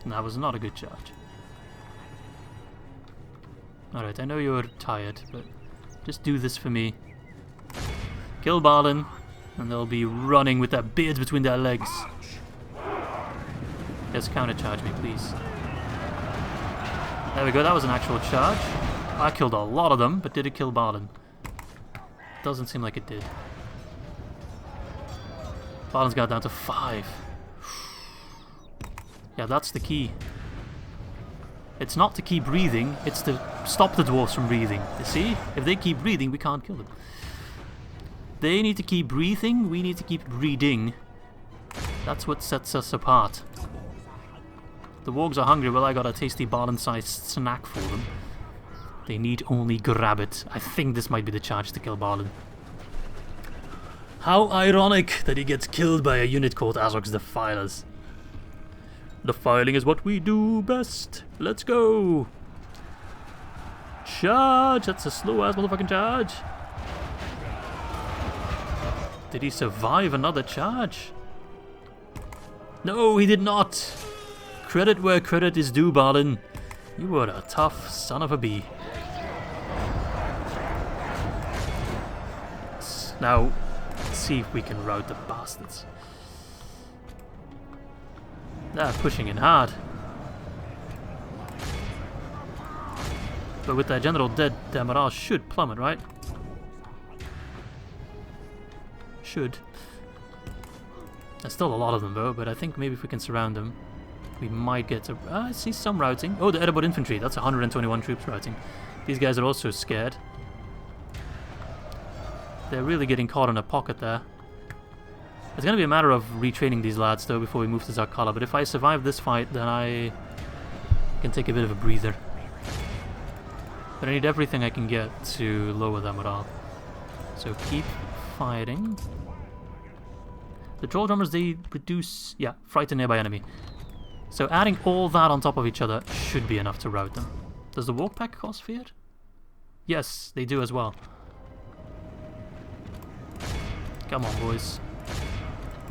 And that was not a good charge. Alright, I know you're tired, but just do this for me. Kill Balin, and they'll be running with their beards between their legs. Just countercharge me, please. There we go, that was an actual charge. I killed a lot of them, but did it kill Balin? Doesn't seem like it did. Balin's got down to 5. Yeah, that's the key. It's not to keep breathing, it's to stop the dwarves from breathing. You see? If they keep breathing, we can't kill them. They need to keep breathing, we need to keep breeding. That's what sets us apart. The wargs are hungry, well I got a tasty Balin-sized snack for them. They need only grab it. I think this might be the charge to kill Balin. How ironic that he gets killed by a unit called Azog's Defilers. Defiling is what we do best. Let's go. Charge! That's a slow ass motherfucking charge. Did he survive another charge? No, he did not. Credit where credit is due, Balin. You were a tough son of a bee. Now, let's see if we can rout the bastards. They're pushing in hard. But with their general dead, their morale should plummet, right? Should. There's still a lot of them though, but I think maybe if we can surround them, we might get to... I see some routing. Oh, the Erebor infantry. That's 121 troops routing. These guys are also scared. They're really getting caught in a pocket there. It's going to be a matter of retraining these lads though before we move to Zarkala, but if I survive this fight then I can take a bit of a breather. But I need everything I can get to lower their morale. So keep fighting. The troll drummers, they reduce, yeah, frighten nearby enemy. So adding all that on top of each other should be enough to rout them. Does the walk pack cause fear? Yes, they do as well. Come on, boys.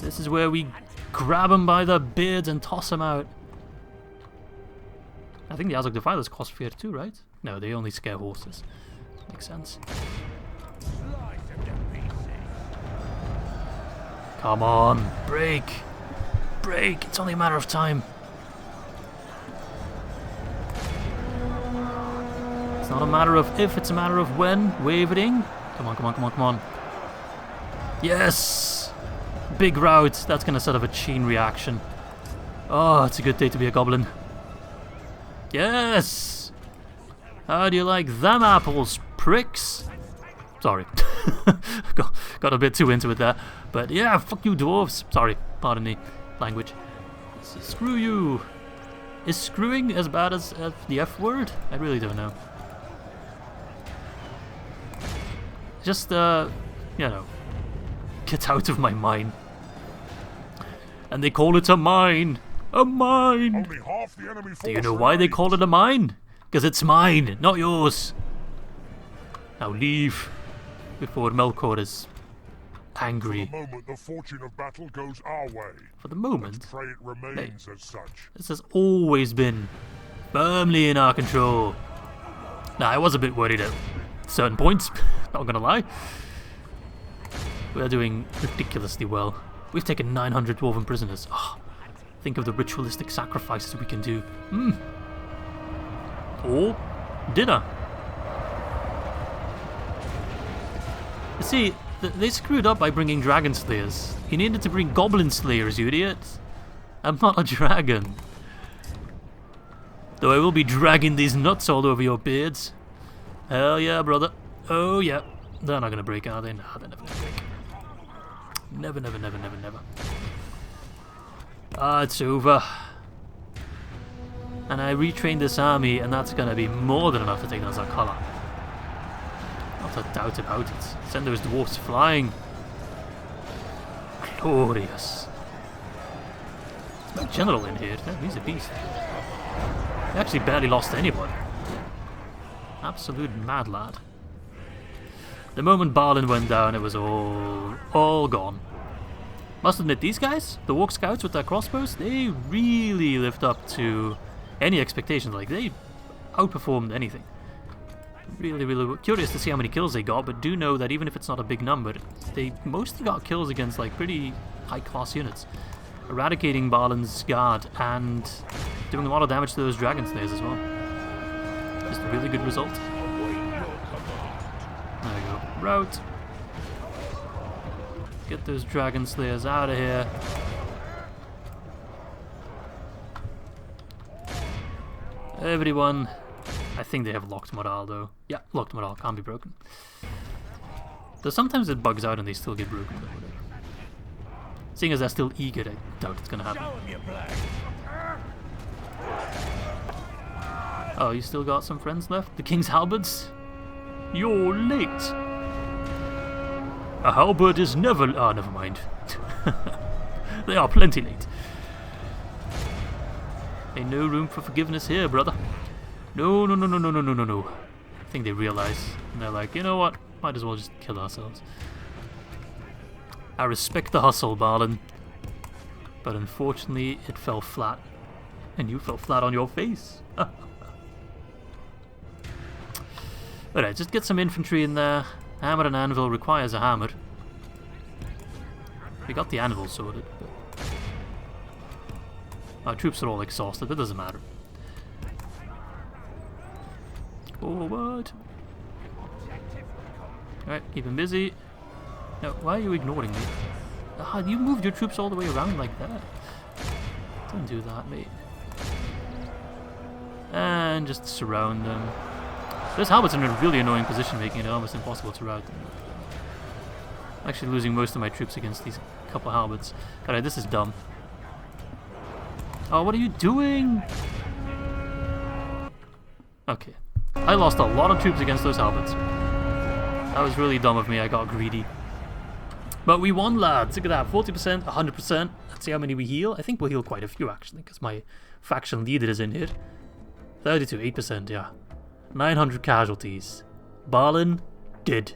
This is where we grab them by the beards and toss them out. I think the Azog Defilers cause fear too, right? No, they only scare horses. Makes sense. Come on, break! Break! It's only a matter of time. It's not a matter of if, it's a matter of when. Wavering. Come on, come on, come on, come on. Yes! Big rout. That's gonna set up a chain reaction. Oh, it's a good day to be a goblin. Yes! How do you like them apples, pricks? Sorry. got a bit too into it there. But yeah, fuck you dwarves. Sorry, pardon me. Language. Screw you. Is screwing as bad as the F word? I really don't know. Just, you know, get out of my mine. And they call it a mine. A mine. Only half the enemy force. Do you know why they call it a mine? Because it's mine, not yours. Now leave before Melkor is angry. For the moment, the fortune of battle goes our way. For the moment, Pray it remains as such. this has always been firmly in our control. Now, I was a bit worried at certain points, not gonna lie. We're doing ridiculously well. We've taken 900 dwarven prisoners. Oh, Think of the ritualistic sacrifices we can do. Or dinner. You see, they screwed up by bringing dragon slayers. You needed to bring goblin slayers, you idiot. I'm not a dragon. Though I will be dragging these nuts all over your beards. Hell yeah, brother. Oh yeah. They're not gonna break, are they? Nah, they're never gonna break. Never, never, never, never, never. Ah, it's over. And I retrained this army, and that's gonna be more than enough to take down Zarkala. Not a doubt about it. Send those dwarfs flying. Glorious. There's no general in here. He's a beast. He actually barely lost anyone. Absolute mad lad. The moment Balin went down, it was all gone. Must admit, these guys, the Orc scouts with their crossbows, they really lived up to any expectations. Like, they outperformed anything. Really, really curious to see how many kills they got, but do know that even if it's not a big number, they mostly got kills against like pretty high-class units, eradicating Balin's guard and doing a lot of damage to those dragon slayers as well. Just a really good result. There we go. Route. Get those dragon slayers out of here. Everyone. I think they have locked morale though. Yeah, locked morale, can't be broken. Though sometimes it bugs out and they still get broken, but whatever. Seeing as they're still eager, I doubt it's gonna happen. Oh, you still got some friends left? The King's halberds? You're late! A halberd is never... Oh, never mind. They are plenty late. Ain't no room for forgiveness here, brother. No, no, no, no, no, no, no, no, no. I think they realize, and they're like, you know what? Might as well just kill ourselves. I respect the hustle, Balin. But unfortunately, it fell flat. And you fell flat on your face. Alright, just get some infantry in there. Hammer and anvil requires a hammer. We got the anvil sorted, but... Our troops are all exhausted, it doesn't matter. Forward! Alright, keep him busy. No, why are you ignoring me? Ah, you moved your troops all the way around like that. Don't do that, mate. And just surround them. Those halberds are in a really annoying position, making it almost impossible to rout them. I'm actually losing most of my troops against these couple of halberds. Alright, this is dumb. Oh, what are you doing? Okay. I lost a lot of troops against those halberds. That was really dumb of me, I got greedy. But we won, lads. Look at that, 40%, 100%. Let's see how many we heal. I think we'll heal quite a few, actually, because my faction leader is in here. 32, 8%, yeah. 900 casualties. Balin, dead.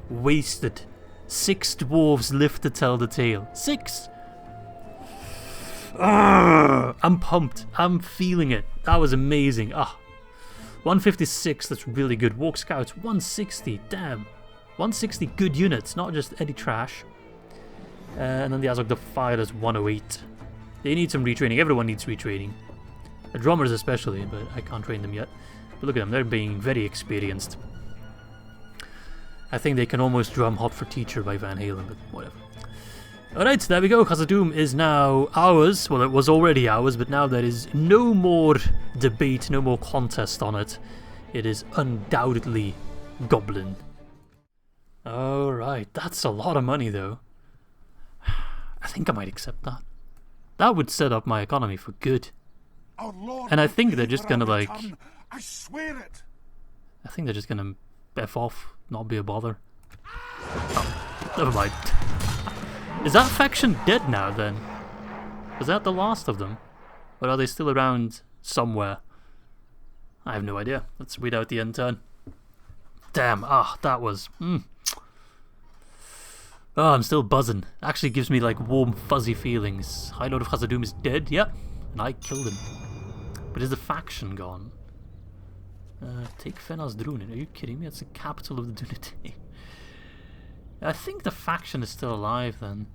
Wasted. 6 dwarves live to tell the tale. 6! I'm pumped. I'm feeling it. That was amazing. 156, that's really good. Walk Scouts, 160, damn. 160 good units, not just any trash. And then the Azog the Fire is 108. They need some retraining. Everyone needs retraining. The drummers especially, but I can't train them yet. But look at them, they're being very experienced. I think they can almost drum Hot for Teacher by Van Halen, but whatever. Alright, there we go. Khazad Dum is now ours. Well, it was already ours, but now there is no more debate, no more contest on it. It is undoubtedly Goblin. Alright, that's a lot of money though. I think I might accept that. That would set up my economy for good. And I think they're just gonna like... I swear it. I think they're just gonna F off, not be a bother. Oh, never mind. Is that faction dead now then? Was that the last of them? Or are they still around somewhere? I have no idea. Let's read out the end turn. Damn, that was... Oh, I'm still buzzing. Actually gives me like warm fuzzy feelings. High Lord of Khazad Dum is dead, yep. And I killed him. But is the faction gone? Take Fenaz Drunin. Are you kidding me? It's the capital of the Dunedain. I think the faction is still alive then.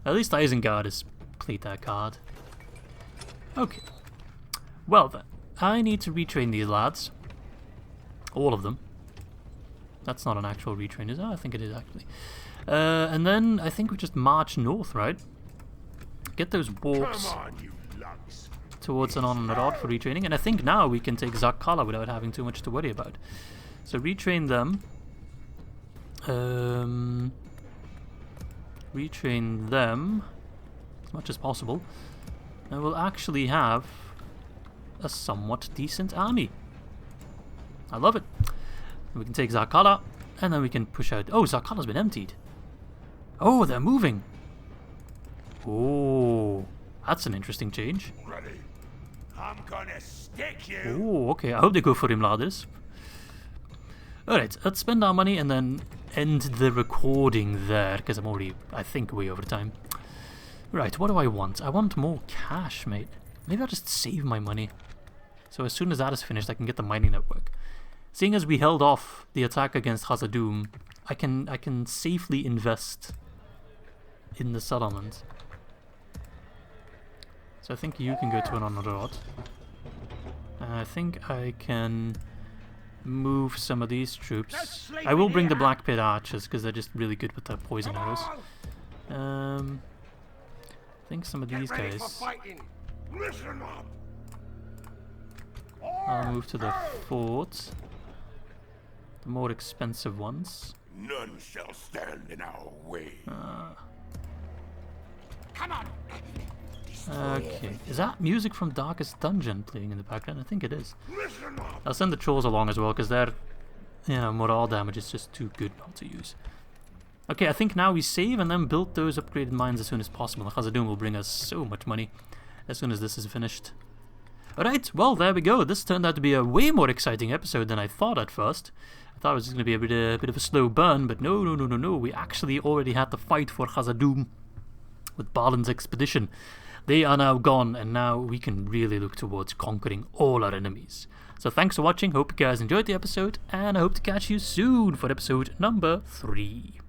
At least Isengard has played that card. Okay. Well then, I need to retrain these lads. All of them. That's not an actual retrain, is it? I think it is actually. And then I think we just march north, right? Get those wargs towards an on-and-a-rod for retraining, and I think now we can take Zakala without having too much to worry about. So retrain them. Retrain them as much as possible, and we'll actually have a somewhat decent army. I love it. We can take Zakala, and then we can push out... Oh, Zakala's been emptied. Oh, they're moving. Oh, that's an interesting change. Ready. I'm gonna stick you. Oh, okay. I hope they go for him, ladders. Alright, let's spend our money and then end the recording there, because I'm already, I think, way over time. Right, what do I want? I want more cash, mate. Maybe I'll just save my money. So as soon as that is finished, I can get the mining network. Seeing as we held off the attack against Khazad Dum, I can safely invest in the settlement. So I think you can go to an on-a-rod. I think I can move some of these troops. I will bring the Black Pit Archers because they're just really good with their poison arrows. I think some of these guys. I'll move to the fort. The more expensive ones. None shall stand in our way. Come on. Okay, is that music from Darkest Dungeon playing in the background? I think it is. I'll send the trolls along as well because their, morale damage is just too good not to use. Okay, I think now we save and then build those upgraded mines as soon as possible. Khazad Dum will bring us so much money as soon as this is finished. Alright, well, there we go. This turned out to be a way more exciting episode than I thought at first. I thought it was going to be a bit of a slow burn, but no. We actually already had to fight for Khazad Dum with Balin's expedition. They are now gone, and now we can really look towards conquering all our enemies. So thanks for watching, hope you guys enjoyed the episode, and I hope to catch you soon for episode number 3.